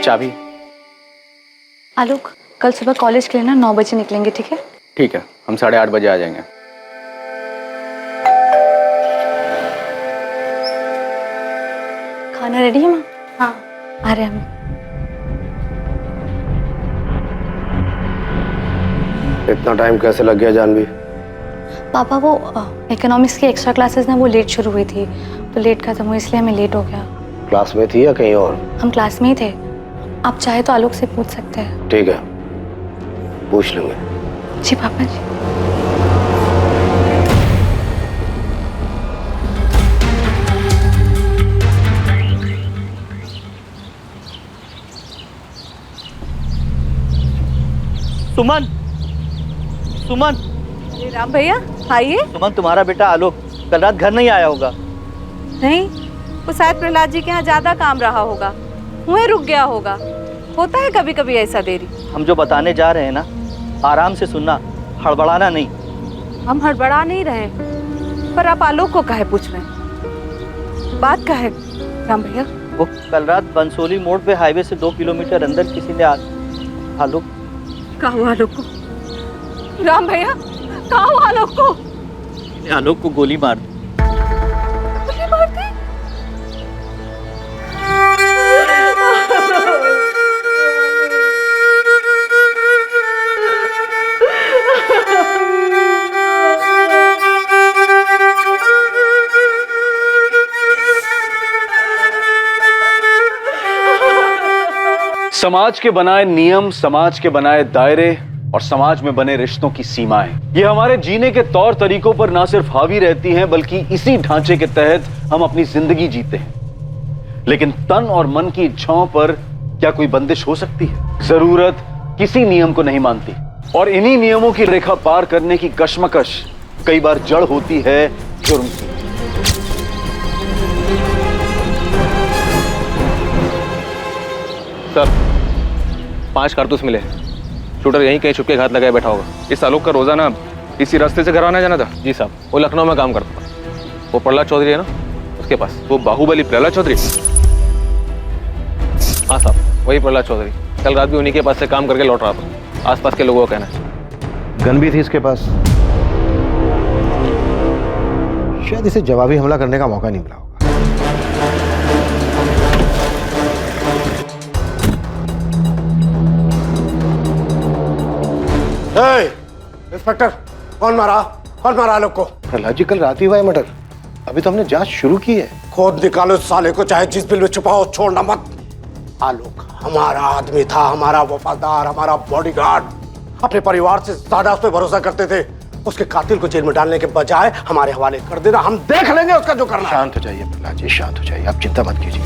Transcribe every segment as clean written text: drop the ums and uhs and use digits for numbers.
चाबी। आलोक, कल सुबह कॉलेज के लिए ना 9 बजे निकलेंगे, ठीक है? ठीक है, हम 8:30 बजे आ जाएंगे। खाना रेडी है माँ? हाँ, आ रहे हम। इतना टाइम कैसे लग गया जानवी? पापा वो इकोनॉमिक्स की एक्स्ट्रा क्लासेस ना वो लेट शुरू हुई थी, तो लेट खत्म हुई इसलिए हमें लेट हो गया। क्लास में थी या कहीं और? हम क्लास में ही थे। आप चाहे तो आलोक से पूछ सकते हैं। ठीक है, पूछ लूंगे। जी पापा जी। सुमन, सुमन। राम भैया आइए। सुमन, तुम्हारा बेटा आलोक कल रात घर नहीं आया होगा। नहीं, वो शायद प्रहलाद जी के यहाँ ज्यादा काम रहा होगा, वहीं रुक गया होगा। होता है कभी कभी ऐसा देरी। हम जो बताने जा रहे हैं ना, आराम से सुनना, हड़बड़ाना नहीं। हम हड़बड़ा नहीं रहे, पर आप आलोक को काहे पूछ रहे हैं? बात का है राम भैया? वो कल रात बंसोली मोड़ पे हाईवे से 2 किलोमीटर अंदर किसी ने आलोक। कहा हुआ आलोक को? राम भैया, कहा हुआ आलोक को? आलोक को गोली मार दी। गोली मार दी? समाज के बनाए नियम, समाज के बनाए दायरे और समाज में बने रिश्तों की सीमाएं, ये हमारे जीने के तौर तरीकों पर ना सिर्फ हावी रहती हैं, बल्कि इसी ढांचे के तहत हम अपनी जिंदगी जीते हैं। लेकिन तन और मन की इच्छाओं पर क्या कोई बंदिश हो सकती है? जरूरत किसी नियम को नहीं मानती, और इन्हीं नियमों की रेखा पार करने की कश्मकश कई बार जड़ होती है जुर्म की। सर, 5 कारतूस मिले। शूटर यहीं कहीं छुपके घात लगाए बैठा होगा। इस आलोक का रोजाना इसी रास्ते से घर आना जाना था। जी साहब, वो लखनऊ में काम करता था। वो प्रहलाद चौधरी है ना, उसके पास। वो बाहुबली प्रहलाद चौधरी? हाँ साहब, वही प्रहलाद चौधरी। कल रात भी उन्हीं के पास से काम करके लौट रहा था, आसपास के लोगों का कहना है। गन भी थी इसके पास। शायद इसे जवाबी हमला करने का मौका नहीं मिला होगा। इंस्पेक्टर, कौन मारा आलोक को? प्रहलाद जी, कल रात ही हुआ है मर्डर। अभी तो हमने जांच शुरू की है। खोद निकालो इस साले को, चाहे जिस बिल में छुपाओ, छोड़ना मत। आलोक हमारा आदमी था, हमारा वफादार, हमारा बॉडीगार्ड। अपने परिवार से ज्यादा उस पर भरोसा करते थे। उसके कातिल को जेल में डालने के बजाय हमारे हवाले कर देना। हम देख लेंगे उसका जो करना। शांत हो जाइए प्रहलाद जी, शांत हो जाइए। आप चिंता मत कीजिए,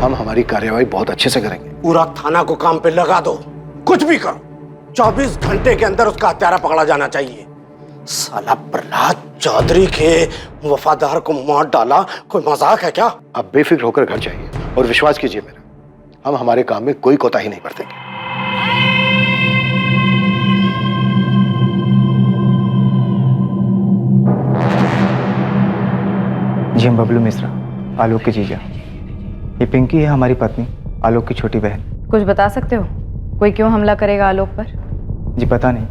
हम हमारी कार्यवाही बहुत अच्छे से करेंगे। पूरा थाना को काम पे लगा दो, कुछ भी करो। 24 घंटे के अंदर उसका हत्यारा पकड़ा जाना चाहिए। साला प्रहलाद चौधरी के वफादार को मार डाला, कोई मजाक है क्या? आप बेफिक्र होकर घर जाइए और विश्वास कीजिए मेरा, हम हमारे काम में कोई कोताही नहीं बरतेंगे। जी, हम बबलू मिश्रा, आलोक की जीजा। ये पिंकी है हमारी पत्नी, आलोक की छोटी बहन। कुछ बता सकते हो, कोई क्यों हमला करेगा आलोक पर? जी पता नहीं,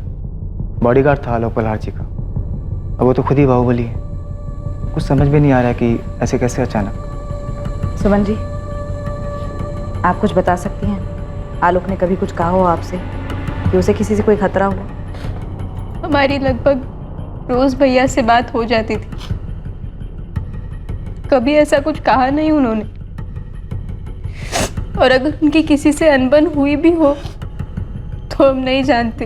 बॉडीगार्ड था आलोक प्रहलाद जी का। अब वो तो खुद ही बाहुबली है। कुछ समझ में नहीं आ रहा है कि ऐसे कैसे अचानक। सुमन जी, आप कुछ बता सकती हैं? आलोक ने कभी कुछ कहा हो आपसे कि उसे किसी से कोई खतरा हुआ? हमारी लगभग रोज भैया से बात हो जाती थी, कभी ऐसा कुछ कहा नहीं उन्होंने। और अगर उनकी किसी से अनबन हुई भी हो तो हम नहीं जानते।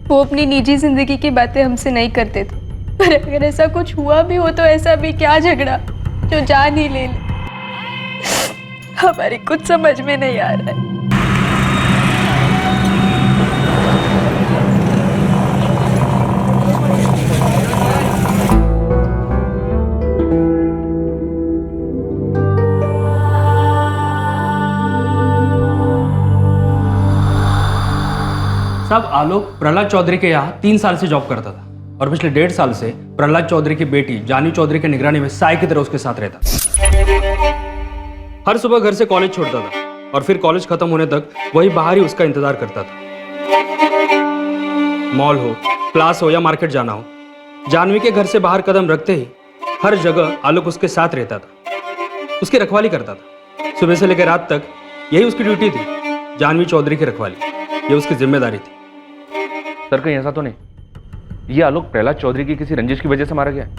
वो अपनी निजी जिंदगी की बातें हमसे नहीं करते थे, पर अगर ऐसा कुछ हुआ भी हो तो ऐसा भी क्या झगड़ा जो जान ही ले ले, हमारी कुछ समझ में नहीं आ रहा है। साहब आलोक प्रहलाद चौधरी के यहाँ 3 साल से जॉब करता था और पिछले 1.5 साल से प्रहलाद चौधरी की बेटी जानवी चौधरी की निगरानी में साई की तरह उसके साथ रहता। हर सुबह घर से कॉलेज छोड़ता था और फिर कॉलेज खत्म होने तक वही बाहर ही उसका इंतजार करता था। मॉल हो, क्लास हो या मार्केट जाना हो, जानवी के घर से बाहर कदम रखते ही हर जगह आलोक उसके साथ रहता था, उसकी रखवाली करता था। सुबह से लेकर रात तक यही उसकी ड्यूटी थी, जानवी चौधरी की रखवाली, ये उसकी जिम्मेदारी थी। सर कहीं ऐसा तो नहीं ये आलोक प्रहलाद चौधरी की किसी रंजिश की वजह से मारा गया है?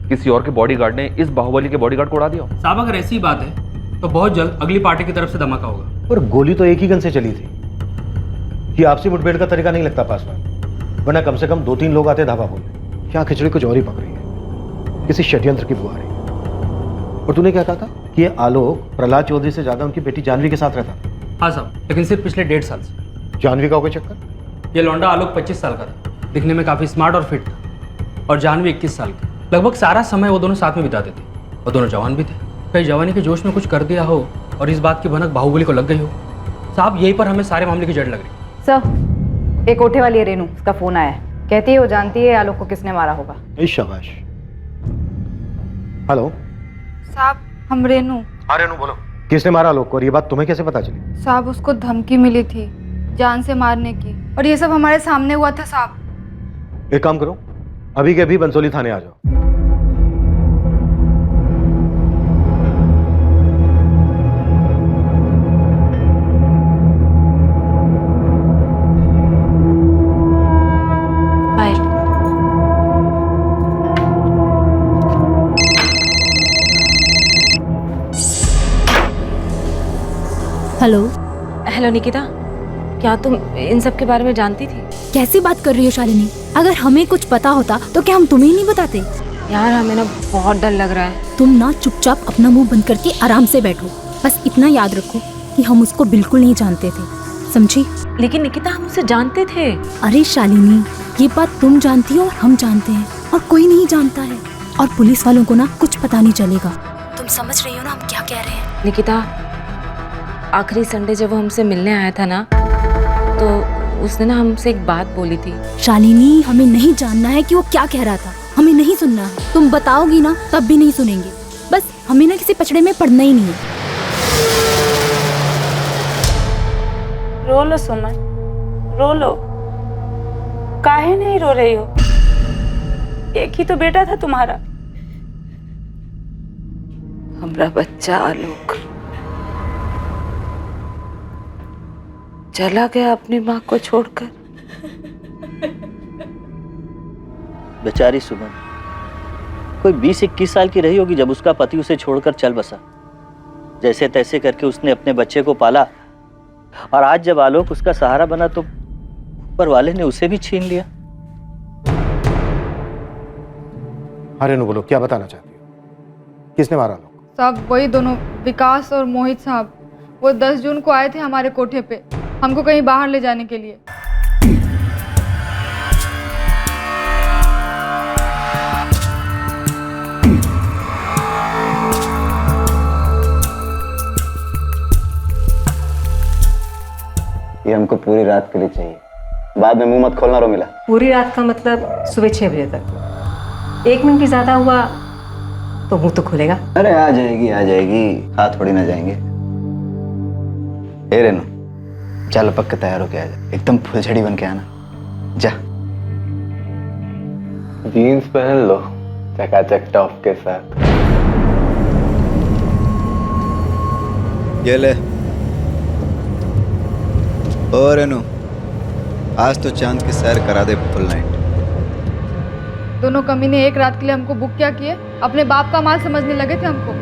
किसी और के बॉडीगार्ड ने इस बाहुबली के बॉडीगार्ड को उड़ा दिया हो? साहब अगर ऐसी बात है तो बहुत जल्द अगली पार्टी की तरफ से धमाका होगा। पर गोली तो एक ही गन से चली थी। ये आपसी मुठभेड़ का तरीका नहीं लगता पासवान, वरना कम से कम 2-3 लोग आते धावा बोलने। क्या खिचड़ी कुछ और ही पक रही है, किसी षड्यंत्र की बुआ रही। और तूने क्या कहा था कि ये आलोक प्रहलाद चौधरी से ज्यादा उनकी बेटी जानवी के साथ रहता था? हाँ साहब, लेकिन सिर्फ पिछले 1.5 साल से। जानवी का हो गया चक्कर? ये लौंडा आलोक 25 साल का था, दिखने में काफी स्मार्ट और फिट था, और जानवी 21 साल की। लगभग सारा समय वो दोनों साथ में बिताते थे और दोनों जवान भी थे। कहीं जवानी के जोश में कुछ कर दिया हो और इस बात की भनक बाहुबली को लग गई हो। साहब यहीं पर हमें सारे मामले की जड़ लग रही। सर, एक कोठे वाली है रेनू, उसका फोन आया है। कहती है वो जानती है आलोक को किसने मारा होगा। शाबाश। हेलो साहब, हम रेनू। हाँ रेनू बोलो। किसने मारा आलोक को और ये बात तुम्हें कैसे पता चली? साहब उसको धमकी मिली थी जान से मारने की, और ये सब हमारे सामने हुआ था साहब। एक काम करो, अभी के अभी बंसोली थाने आ जाओ। हेलो हेलो निकिता, क्या तुम इन सब के बारे में जानती थी? कैसी बात कर रही हो शालिनी? अगर हमें कुछ पता होता तो क्या हम तुम्हें नहीं बताते? यार हमें ना बहुत डर लग रहा है। तुम ना चुपचाप अपना मुंह बंद करके आराम से बैठो। बस इतना याद रखो कि हम उसको बिल्कुल नहीं जानते थे, समझी? लेकिन निकिता हम उसे जानते थे। अरे शालिनी, ये बात तुम जानती हो और हम जानते हैं, और कोई नहीं जानता है। और पुलिस वालों को ना कुछ पता नहीं चलेगा। तुम समझ रही हो ना हम क्या कह रहे हैं? निकिता, आखिरी संडे जब वो हमसे मिलने आया था ना, तो उसने ना हमसे एक बात बोली थी। शालिनी, हमें नहीं जानना है कि वो क्या कह रहा था, हमें नहीं सुनना है। तुम बताओगी ना तब भी नहीं सुनेंगे। बस हमें ना किसी पचड़े में पड़ना ही नहीं है। रो लो सुमन, रो लो। काहे नहीं रो रही हो? एक ही तो बेटा था तुम्हारा। हमारा बच्चा आलोक चला गया अपनी माँ को छोड़कर। बेचारी सुमन कोई 20-21 साल की रही होगी जब उसका पति उसे छोड़कर चल बसा। जैसे तैसे करके उसने अपने बच्चे को पाला, और आज जब आलोक उसका सहारा बना तो ऊपर वाले ने उसे भी छीन लिया। अरे नु बोलो, क्या बताना चाहती हो? किसने मारा आलोक? साहब वही दोनों, विकास और मोहित साहब। वो 10 जून को आए थे हमारे कोठे पे, हमको कहीं बाहर ले जाने के लिए। ये हमको पूरी रात के लिए चाहिए, बाद में मुंह मत खोलना रो मिला। पूरी रात का मतलब सुबह 6 बजे तक। 1 मिनट भी ज्यादा हुआ तो मुंह तो खुलेगा। अरे आ जाएगी, हाथ थोड़ी ना जाएंगे। ए रेनू, चल लपक के तैयार होके आ जा, एकदम फुलझड़ी बन के आना। जा जीन्स पहन लो चकाचक टॉप के साथ। ये ले। ओ रेनू, आज तो चांद की सैर करा दे फुल नाइट। दोनों कमीने एक रात के लिए हमको बुक क्या किए? अपने बाप का माल समझने लगे थे हमको।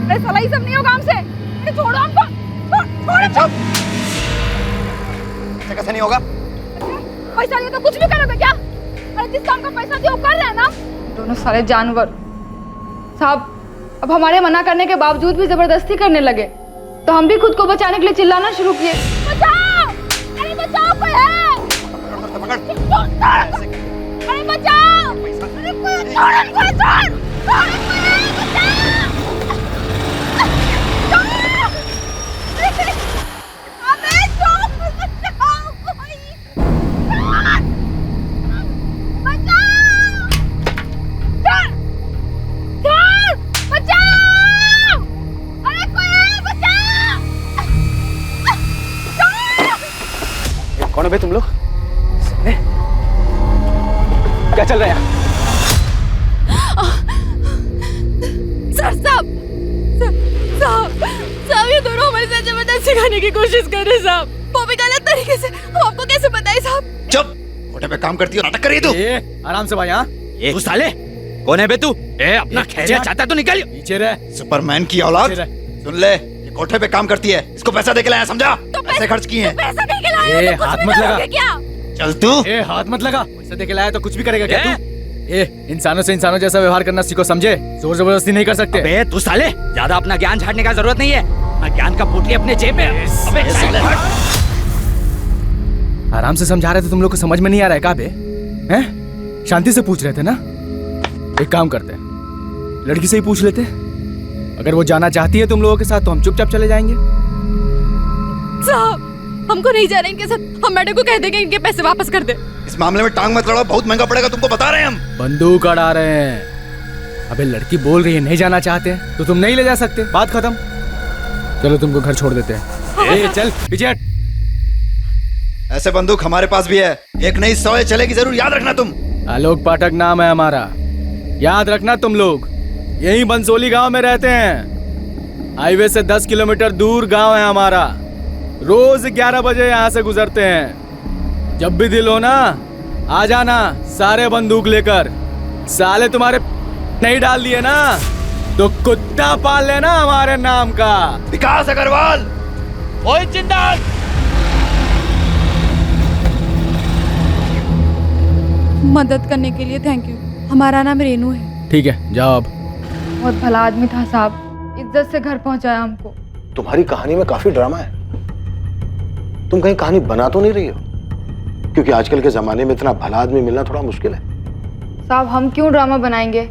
अरे साला ये सब नहीं होगा हमसे। अरे छोड़ो हमको, छोड़ो। कैसे नहीं होगा? पैसा दिया तो कुछ भी करोगे क्या? अरे जिस काम का पैसा दिया वो कर रहे हैं ना। दोनों सारे जानवर। साहब अब हमारे मना करने के बावजूद भी जबरदस्ती करने लगे, तो हम भी खुद को बचाने के लिए चिल्लाना शुरू किए। बचाओ! अरे बचाओ, कोई है! अरे बचाओ! अरे कोई छोड़! कौन है बे तुम लोग? क्या चल रहा है यहाँ? सर साहब ये दोनों हमारे साथ जबरदस्ती करने की कोशिश कर रहे साहब, वो भी गलत तरीके से। हम आपको कैसे बताए साहब? चुप, कोठे पे काम करती हो, नाटक कर रही है तू। आराम से भाई। यहाँ तू साले कौन है बे तू? अपना खैरियत चाहता तो निकल। पीछे रह। सुपरमैन की औलाद। सुन ले, ये कोठे पे काम करती है, इसको पैसा दे के लाया, समझा? पैसे खर्च किए हैं। पैसा दे के लाया तो हाथ मत लगा। क्या? चल तू। हाथ मत लगा। पैसा दे के लाया तो कुछ भी करेगा क्या तू? इंसानों से इंसानों जैसा व्यवहार करना सीखो, समझे? जोर जबरदस्ती नहीं कर सकते। अबे तू साले, ज्यादा अपना ज्ञान झाड़ने का जरूरत नहीं है। अपना ज्ञान का पोटली अपने जेब में। अबे साले आराम से समझा रहे थे, तुम लोग को समझ में नहीं आ रहा है क्या बे? हैं? शांति से पूछ रहे थे ना? एक काम करते हैं, लड़की से ही पूछ लेते। अगर वो जाना चाहती है तुम लोगों के साथ तो हम चुपचाप चले जाएंगे। साहब हमको नहीं जाना इनके साथ, हम मैडम को कह देंगे इनके पैसे वापस कर दे। इस मामले में टांग मत लड़ाओ, बहुत महंगा पड़ेगा, तुमको बता रहे हैं हम। बंदूक अड़ा रहे हैं। अबे लड़की बोल रही है नहीं जाना चाहते तो तुम नहीं ले जा सकते, बात खत्म। चलो तुमको घर छोड़ देते हैं। चल पीछे हट। ऐसे बंदूक हमारे पास भी है, एक नहीं 100 चलेगी जरूर, याद रखना तुम। आलोक पाठक नाम है हमारा, याद रखना तुम लोग। यही बंसोली गांव में रहते हैं, हाईवे से 10 किलोमीटर दूर गांव है हमारा। रोज 11 बजे यहाँ से गुजरते हैं। जब भी दिल हो ना आ जाना, सारे बंदूक लेकर। साले तुम्हारे नहीं डाल दिए ना तो कुत्ता पाल लेना हमारे नाम का। विकास अग्रवाल, ओए जिंदाल। मदद करने के लिए थैंक यू। हमारा नाम रेनू है। ठीक है जाओ अब। बहुत भला आदमी था साहब, इज्जत से घर पहुंचाया हमको। तुम्हारी कहानी में काफी ड्रामा है। तुम कहीं कहानी बना तो नहीं रही हो? क्योंकि आजकल के जमाने में इतना भला आदमी मिलना थोड़ा मुश्किल है। साहब हम क्यों ड्रामा बनाएंगे?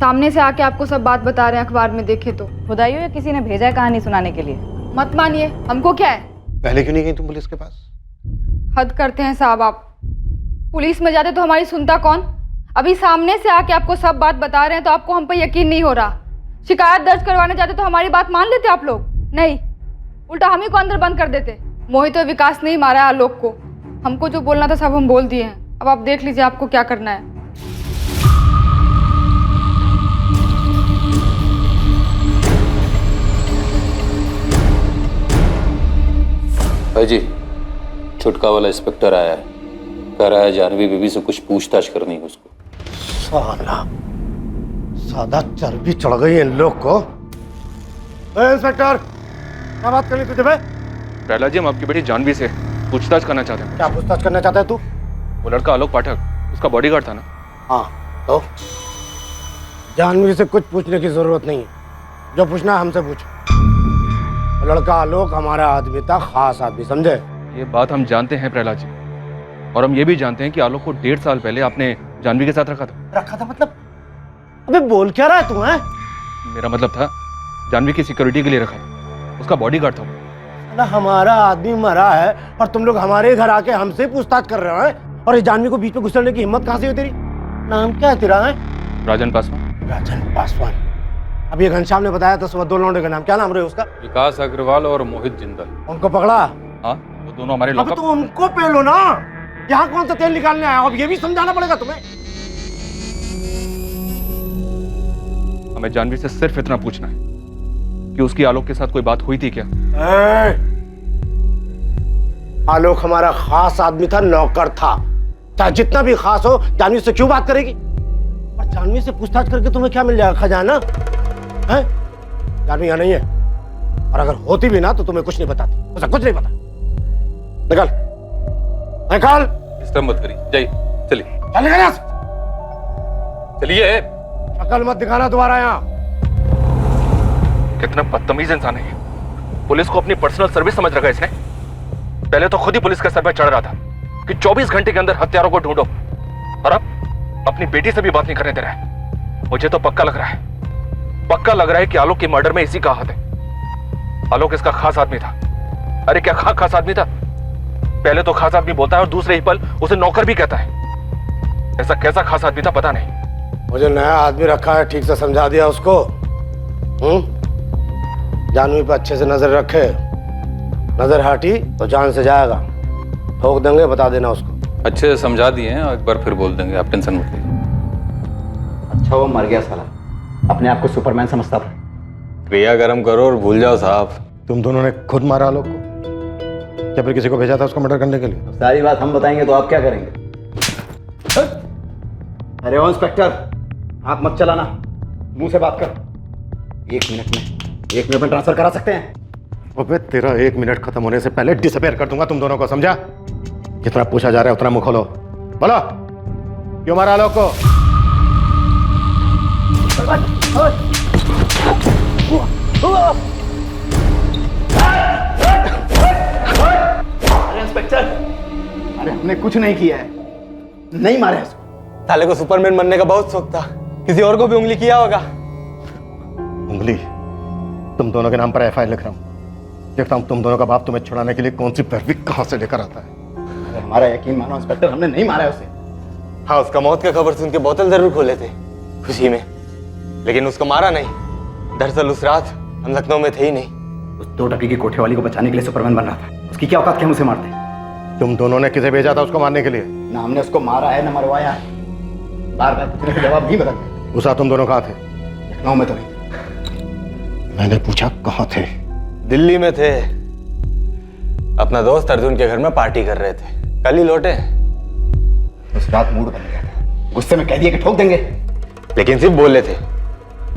सामने से आके आपको सब बात बता रहे हैं, अखबार में देखे तो। खुदाइयो या किसी ने भेजा है कहानी सुनाने के लिए? मत मानिए, हमको क्या है। पहले क्यों नहीं गई तुम पुलिस के पास? हद करते हैं साहब आप। पुलिस में जाते तो हमारी सुनता कौन? अभी सामने से आके आपको सब बात बता रहे हैं तो आपको हम पर यकीन नहीं हो रहा। शिकायत दर्ज करवाने जाते तो हमारी बात मान लेते आप लोग? नहीं, उल्टा हम ही को अंदर बंद कर देते। मोहित और विकास ने ही मारा है आलोक को। हमको जो बोलना था सब हम बोल दिए हैं। अब आप देख लीजिए आपको क्या करना है। भाई जी, छुटका वाला इंस्पेक्टर आया है, कह रहा है जानवी बीबी से कुछ पूछताछ करनी है उसको। साला सादा चर्बी चढ़ गई इन लोग को। इंस्पेक्टर, क्या बात करनी तुझे? प्रहलाद जी, हम आपकी बेटी जानवी से पूछताछ करना चाहते हैं। क्या पूछताछ करना चाहता है तू? वो लड़का आलोक पाठक, उसका बॉडीगार्ड था ना? हाँ, तो जानवी से कुछ पूछने की जरूरत नहीं है। जो पूछना है हमसे पूछ। लड़का आलोक हमारा आदमी था, खास आदमी, समझे? ये बात हम जानते हैं प्रहलाद जी, और हम ये भी जानते हैं कि आलोक को 1.5 साल पहले आपने जानवी के साथ रखा था। रखा था मतलब? अबे बोल क्या रहा है तू? है मेरा मतलब था जानवी की सिक्योरिटी के लिए रखा था, उसका बॉडीगार्ड था वो। ना हमारा आदमी मरा है और तुम लोग हमारे घर आके हमसे पूछताछ कर रहे हो। और इस जानवी को बीच में घुसने की हिम्मत कहाँ से हुई तेरी? नाम क्या है तेरा? है राजन पासवान। राजन पासवान। अब ये घनश्याम ने बताया था सुबह 2 लौंडे का नाम, क्या नाम रहे उसका? विकास अग्रवाल और मोहित जिंदल। उनको पकड़ा? हाँ, वो दोनों हमारे अब तो उनको पेलो ना। यहाँ कौन सा तेल निकालने आया? अब ये भी समझाना पड़ेगा तुम्हें। हमें जानवी से सिर्फ इतना पूछना है कि उसकी आलोक के साथ कोई बात हुई थी क्या? आलोक हमारा खास आदमी था, नौकर था। चाहे जितना भी खास हो, जानवी से क्यों बात करेगी? और जानवी से पूछताछ करके तुम्हें क्या मिल जाएगा? खजाना है? जानवी यहाँ नहीं है, और अगर होती भी ना तो तुम्हें कुछ नहीं बताती। उसे कुछ नहीं पता। निकल निकल। डिस्टर्ब मत करिए, जाइए, चलिए। चल निकल यहाँ से। चलिए। अकल मत दिखाना दोबारा यहाँ। कितना बदतमीज इंसान है। पुलिस को अपनी पर्सनल सर्विस समझ रखा है इसने। पहले तो खुद ही पुलिस के सर पर चढ़ रहा था कि 24 घंटे के अंदर हत्यारों को ढूंढो, और अब अपनी बेटी से भी बात नहीं करने दे रहा है। मुझे तो पक्का लग रहा है कि आलोक के मर्डर में इसी का हाथ है। आलोक इसका खास आदमी था। अरे क्या खास आदमी था? पहले तो खास आदमी बोलता है और दूसरे ही पल उसे नौकर भी कहता है। ऐसा कैसा खास आदमी था पता नहीं। मुझे नया आदमी रखा है, ठीक से समझा दिया उसको। जानवी पे अच्छे से नजर रखे। नजर हटी तो जान से जाएगा। ठोक देंगे, बता देना उसको। अच्छे से समझा दिए हैं और एक बार फिर बोल देंगे, आप टेंशन मत लीजिए। अच्छा वो मर गया साला, अपने आप को सुपरमैन समझता था। क्रिया कर्म करो और भूल जाओ साहब। तुम दोनों ने खुद मारा आलोक को, या फिर किसी को भेजा था उसको मर्डर करने के लिए? सारी बात हम बताएंगे तो आप क्या करेंगे? अरे ओ इंस्पेक्टर, हाथ मत चलाना, मुंह से बात कर। 1 मिनट में ट्रांसफर करा सकते हैं। अबे तेरा 1 मिनट खत्म होने से पहले डिसअपेयर कर दूंगा तुम दोनों को, समझा? जितना पूछा जा रहा है उतना मुंह खोलो। बोलो, क्यों मारा आलोक को? अरे इंस्पेक्टर, अरे हमने कुछ नहीं किया है, नहीं मारे उसको। साले को सुपरमैन बनने का बहुत शौक था, किसी और को भी उंगली किया होगा। उंगली? तुम दोनों के नाम पर एफआईआर लिख रहा हूं, देखता हूं तुम दोनों का बाप तुम्हें छुड़ाने के लिए कौन सी पैरवी कहां से लेकर आता है। हमारा यकीन मानो इंस्पेक्टर, हमने नहीं मारा है उसे। हाँ, उसका मौत की खबर सुन के बोतल जरूर खोले थे खुशी में, लेकिन उसको मारा नहीं। दरअसल उस रात हम लखनऊ में थे ही नहीं। उस 2 टकी की कोठे वाली को बचाने के लिए सुपरमैन बन रहा था। उसकी क्या औकात कि हम उसे मारते? तुम दोनों ने किसे भेजा था उसको मारने के लिए? ना हमने उसको मारा है, ना मरवाया है। बार बार पूछने के जवाब नहीं बदलते। उस रात तुम दोनों कहाँ थे? लखनऊ में तो नहीं। मैंने पूछा कहाँ थे? दिल्ली में थे, अपना दोस्त अर्जुन के घर में पार्टी कर रहे थे, कल ही लौटे। उस रात मूड बन गया था, गुस्से में कह दिया कि ठोक देंगे, लेकिन सिर्फ बोले थे,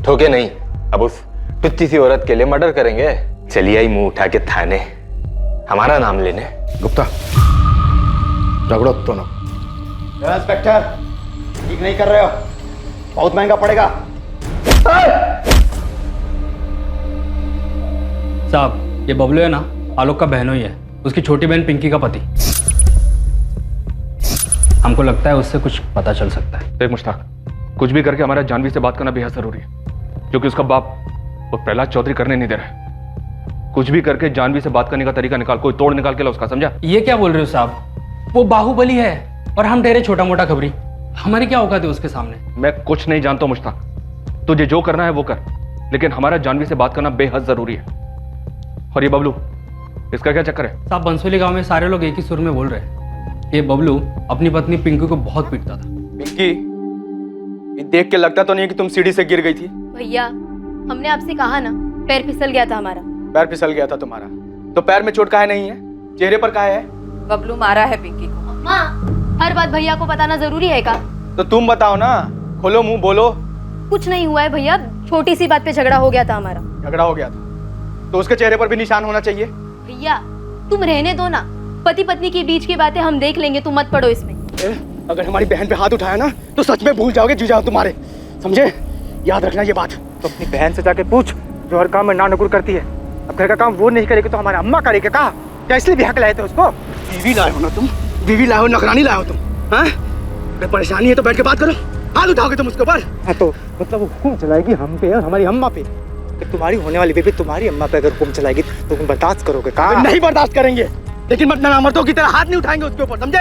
ठोके नहीं। अब उस टुच्ची सी औरत के लिए मर्डर करेंगे? चलिए आई मुंह उठा के थाने, हमारा नाम लेने। गुप्ता, झगड़ो दोनों। इंस्पेक्टर, ठीक नहीं कर रहे हो, बहुत महंगा पड़ेगा। साहब, ये बबलू है ना, आलोक का बहनोई है, उसकी छोटी बहन पिंकी का पति। हमको लगता है उससे कुछ पता चल सकता है। देख मुश्ताक, कुछ भी करके हमारा जानवी से बात करना बेहद जरूरी है, क्योंकि उसका बाप वो प्रहलाद चौधरी करने नहीं दे रहा है। कुछ भी करके जानवी से बात करने का तरीका निकाल, कोई तोड़ निकाल के ला उसका, समझा? ये क्या बोल रहे हो साहब? वो बाहुबली है और हम ठहरे छोटा मोटा खबरी। हमारी क्या औकात है उसके सामने? मैं कुछ नहीं जानता हूं मुश्ताक, तुझे जो करना है वो कर, लेकिन हमारा जानवी से बात करना बेहद जरूरी है। और ये बबलू, इसका क्या चक्कर है? साहब, बंसोली गांव में सारे लोग एक ही सुर में बोल रहे हैं, ये बबलू अपनी पत्नी पिंकी को बहुत पीटता था। पिंकी, ये देख के लगता तो नहीं कि तुम सीढ़ी से गिर गई थी। भैया, हमने आपसे कहा ना, पैर फिसल गया था हमारा। पैर फिसल गया था तुम्हारा, तो पैर में चोट काहे नहीं है, चेहरे पर काहे है? बबलू मारा है पिंकी को। माँ, हर बात भैया को बताना जरूरी है क्या? तो तुम बताओ ना, खोलो मुंह, बोलो। कुछ नहीं हुआ है भैया, छोटी सी बात पे झगड़ा हो गया था हमारा। झगड़ा हो गया था तो उसके चेहरे पर भी निशान होना चाहिए। भैया, तुम रहने दो ना, पति पत्नी के बीच की बातें हम देख लेंगे, तुम मत पड़ो इसमें। अगर हमारी बहन पे हाथ उठाया ना तो सच में भूल जाओगे जीजा तुम्हारे, समझे? याद रखना ये बात। तो अपनी बहन से जाके पूछ, जो हर काम में ना नुकुर करती है। अब घर का काम वो नहीं करेगी तो हमारी अम्मा करेगी। कहा क्या इसलिए भी हक लाए थे उसको? बीवी लाए हो ना तुम, बीवी लाए हो, नौकरानी लाए हो तुम। हाँ, अगर परेशानी है तो बैठ के बात करो, हाथ उठाओगे तुम उसके ऊपर। हाँ, तो मतलब वो हुक्म चलाएगी हम पे और हमारी अम्मा पे। तुम्हारी होने वाली बेबी तुम्हारी अम्मा पे अगर हुक्म चलाएगी तो तुम बर्दाश्त करोगे? कहा नहीं बर्दाश्त करेंगे, लेकिन मतलब मर्दों की तरह हाथ नहीं उठाएंगे उसके ऊपर, समझे?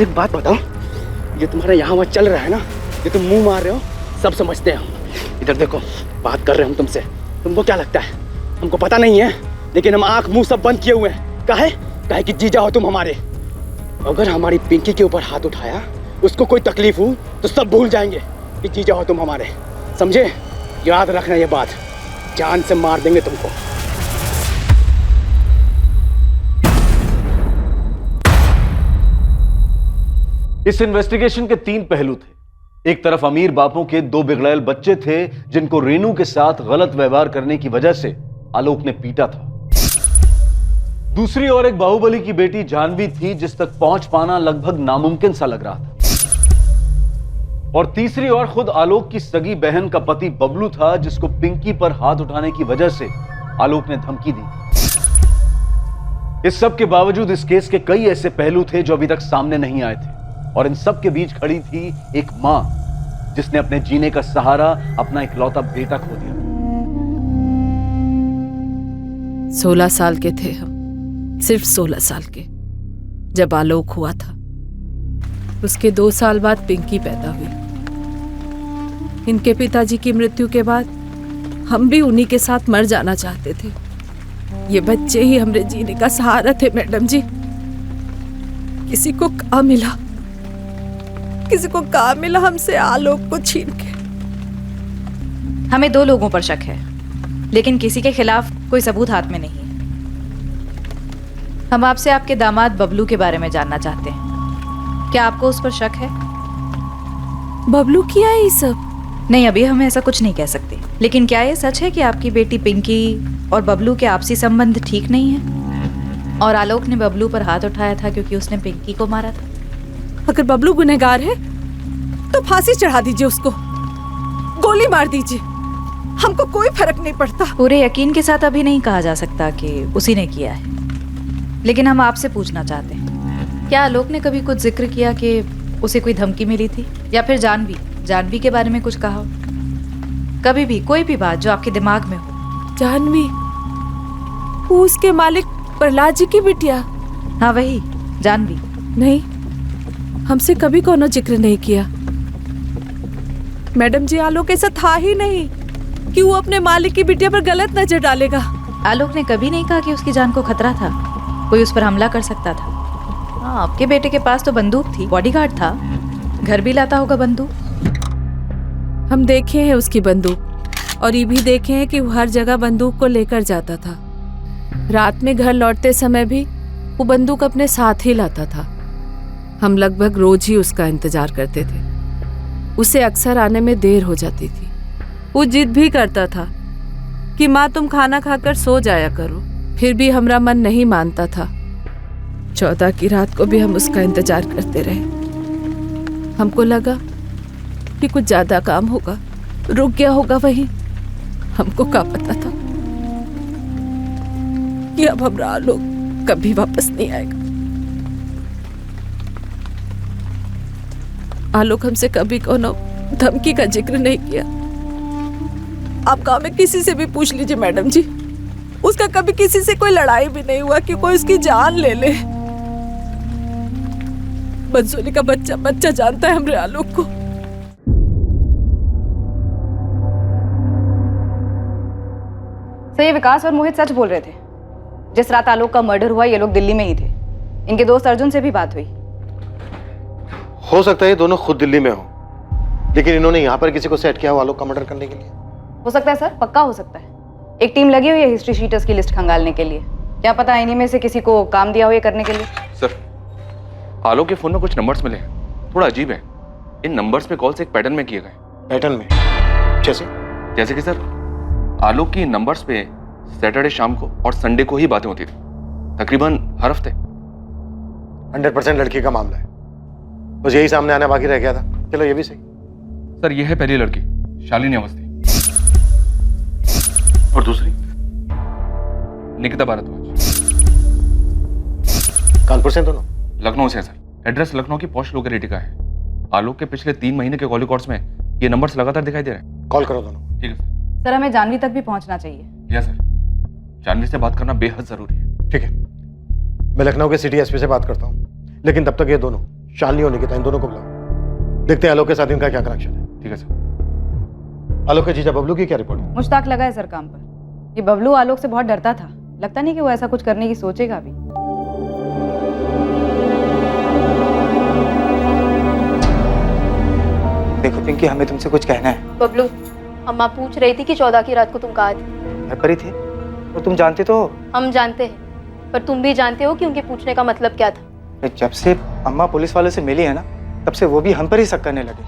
एक बात बताओ, ये तुम्हारा यहाँ वहाँ चल रहा है ना, ये तुम मुंह मार रहे हो, सब समझते हैं हम। इधर देखो, बात कर रहे हैं हम तुमसे, तुमको क्या लगता है हमको पता नहीं है? लेकिन हम आंख मुंह सब बंद किए हुए हैं। काहे कि जीजा हो तुम हमारे। अगर हमारी पिंकी के ऊपर हाथ उठाया, उसको कोई तकलीफ हो तो सब भूल जाएंगे कि जीजा हो तुम हमारे, समझे? याद रखना ये बात, जान से मार देंगे तुमको। इस इन्वेस्टिगेशन के 3 पहलू थे। एक तरफ अमीर बापों के 2 बिगड़ैल बच्चे थे जिनको रेनू के साथ गलत व्यवहार करने की वजह से आलोक ने पीटा था। दूसरी ओर एक बाहुबली की बेटी जानवी थी जिस तक पहुंच पाना लगभग नामुमकिन सा लग रहा था। और तीसरी ओर खुद आलोक की सगी बहन का पति बबलू था जिसको पिंकी पर हाथ उठाने की वजह से आलोक ने धमकी दी। इस सब के बावजूद इस केस के कई ऐसे पहलू थे जो अभी तक सामने नहीं आए थे, और इन सब के बीच खड़ी थी एक मां जिसने अपने जीने का सहारा, अपना इकलौता बेटा खो दिया। 16 साल के थे हम, सिर्फ 16 साल के, जब आलोक हुआ था। उसके 2 साल बाद पिंकी पैदा हुई। इनके पिताजी की मृत्यु के बाद हम भी उन्हीं के साथ मर जाना चाहते थे। ये बच्चे ही हमारे जीने का सहारा थे मैडम जी। किसी को कहा मिला, किसी को कहा मिला हमसे आलोक को छीन के। हमें 2 लोगों पर शक है, लेकिन किसी के खिलाफ कोई सबूत हाथ में नहीं है। हम आपसे आपके दामाद बबलू के बारे में जानना चाहते हैं। क्या आपको उस पर शक है? बबलू किया है ये सब? नहीं, अभी हम ऐसा कुछ नहीं कह सकते, लेकिन क्या ये सच है कि आपकी बेटी पिंकी और बबलू के आपसी संबंध ठीक नहीं है और आलोक ने बबलू पर हाथ उठाया था क्योंकि उसने पिंकी को मारा था? अगर बबलू गुनहगार है तो फांसी चढ़ा दीजिए, उसको गोली मार दीजिए, हमको कोई फर्क नहीं पड़ता। पूरे यकीन के साथ अभी नहीं कहा जा सकता कि उसी ने किया है, लेकिन हम आपसे पूछना चाहते हैं, क्या आलोक ने कभी कुछ जिक्र किया कि उसे कोई धमकी मिली थी, या फिर जानवी के बारे में कुछ कहा हो? कभी भी कोई भी बात जो आपके दिमाग में हो। जानवी, वो उसके मालिक प्रहलाद जी की बिटिया? हाँ वही जानवी। नहीं, हमसे कभी कोनो जिक्र नहीं किया। मैडम जी, आलोक ऐसा था ही नहीं कि वो अपने मालिक की बिटिया पर गलत नजर डालेगा। आलोक ने कभी नहीं कहा कि उसकी जान को खतरा था, कोई उस पर हमला कर सकता था। हाँ, आपके बेटे के पास तो बंदूक थी, बॉडीगार्ड था, घर भी लाता होगा बंदूक। हम देखे हैं उसकी बंदूक, और ये भी देखे हैं कि वो हर जगह बंदूक को लेकर जाता था। रात में घर लौटते समय भी वो बंदूक अपने साथ ही लाता था। हम लगभग रोज ही उसका इंतजार करते थे। उसे अक्सर आने में देर हो जाती थी। वो जिद भी करता था कि माँ तुम खाना खाकर सो जाया करो, फिर भी हमारा मन नहीं मानता था। 14 की रात को भी हम उसका इंतजार करते रहे। हमको लगा कि कुछ ज्यादा काम होगा, रुक गया होगा वहीं। हमको क्या पता था कि अब हमारा आलोक कभी वापस नहीं आएगा। आलोक हमसे कभी कोनो धमकी का जिक्र नहीं किया। आप गांव में किसी से भी पूछ लीजिए मैडम जी, उसका कभी किसी से कोई लड़ाई भी नहीं हुआ कि कोई उसकी जान ले ले। बंसोली का बच्चा जानता है हमरे आलोक को। सर, ये विकास और मोहित सच बोल रहे थे। जिस रात आलोक का मर्डर हुआ ये लोग दिल्ली में ही थे। इनके दोस्त अर्जुन से भी बात हुई। हो सकता है ये दोनों खुद दिल्ली में हो, लेकिन इन्होंने यहाँ पर किसी को सेट किया हो आलोक का मर्डर करने के लिए। हो सकता है सर, पक्का हो सकता है। एक टीम लगी हुई है हिस्ट्री शीटर्स की लिस्ट खंगालने के लिए। क्या पता इन्हीं में से किसी को काम दिया हो ये करने के लिए। सर, आलोक के फोन में कुछ नंबर्स मिले हैं, थोड़ा अजीब है। इन नंबर्स पे कॉल्स एक पैटर्न में किए गए। पैटर्न में? जैसे कि सर, आलोक की नंबर्स पे सैटरडे शाम को और संडे को ही बातें होती थी, तकरीबन हर हफ्ते। 100% लड़की का मामला है, बस यही सामने आना बाकी रह गया था। चलो ये भी सही। सर, ये है पहली लड़की शालिनी अवस्थी, और दूसरी निकिता भारद्वाज। कानपुर से दोनों? लखनऊ से सर। एड्रेस लखनऊ की पॉश लोकेलिटी का है। आलोक के पिछले 3 महीने के कॉल रिकॉर्ड्स में ये नंबर्स लगातार दिखाई दे रहे हैं। कॉल करो दोनों। ठीक है सर। सर, हमें जानवी तक भी पहुंचना चाहिए। यस सर, जानवी से बात करना बेहद जरूरी है। ठीक है, मैं लखनऊ के सिटी एसपी से बात करता हूँ, लेकिन तब तक ये दोनों शालिनी और निकिता इन दोनों को बुलाओ, देखते हैं आलोक के साथ इनका क्या कनेक्शन है। ठीक है सर। आलोक के जीजा बबलू की क्या रिपोर्ट? मुश्ताक लगा है सर काम पर। ये बबलू आलोक से बहुत डरता था, लगता नहीं कि वो ऐसा कुछ करने की सोचेगा अभी। देखो पिंकी, हमें तुमसे कुछ कहना है। बबलू, अम्मा पूछ रही थी कि 14 की रात को तुम कहाँ थे। घर पर ही थे, और तुम जानते तो हो। हम जानते हैं, पर तुम भी जानते हो कि उनके पूछने का मतलब क्या था। जब से अम्मा पुलिस वालों से मिली है ना, तब से वो भी हम पर ही शक करने लगे।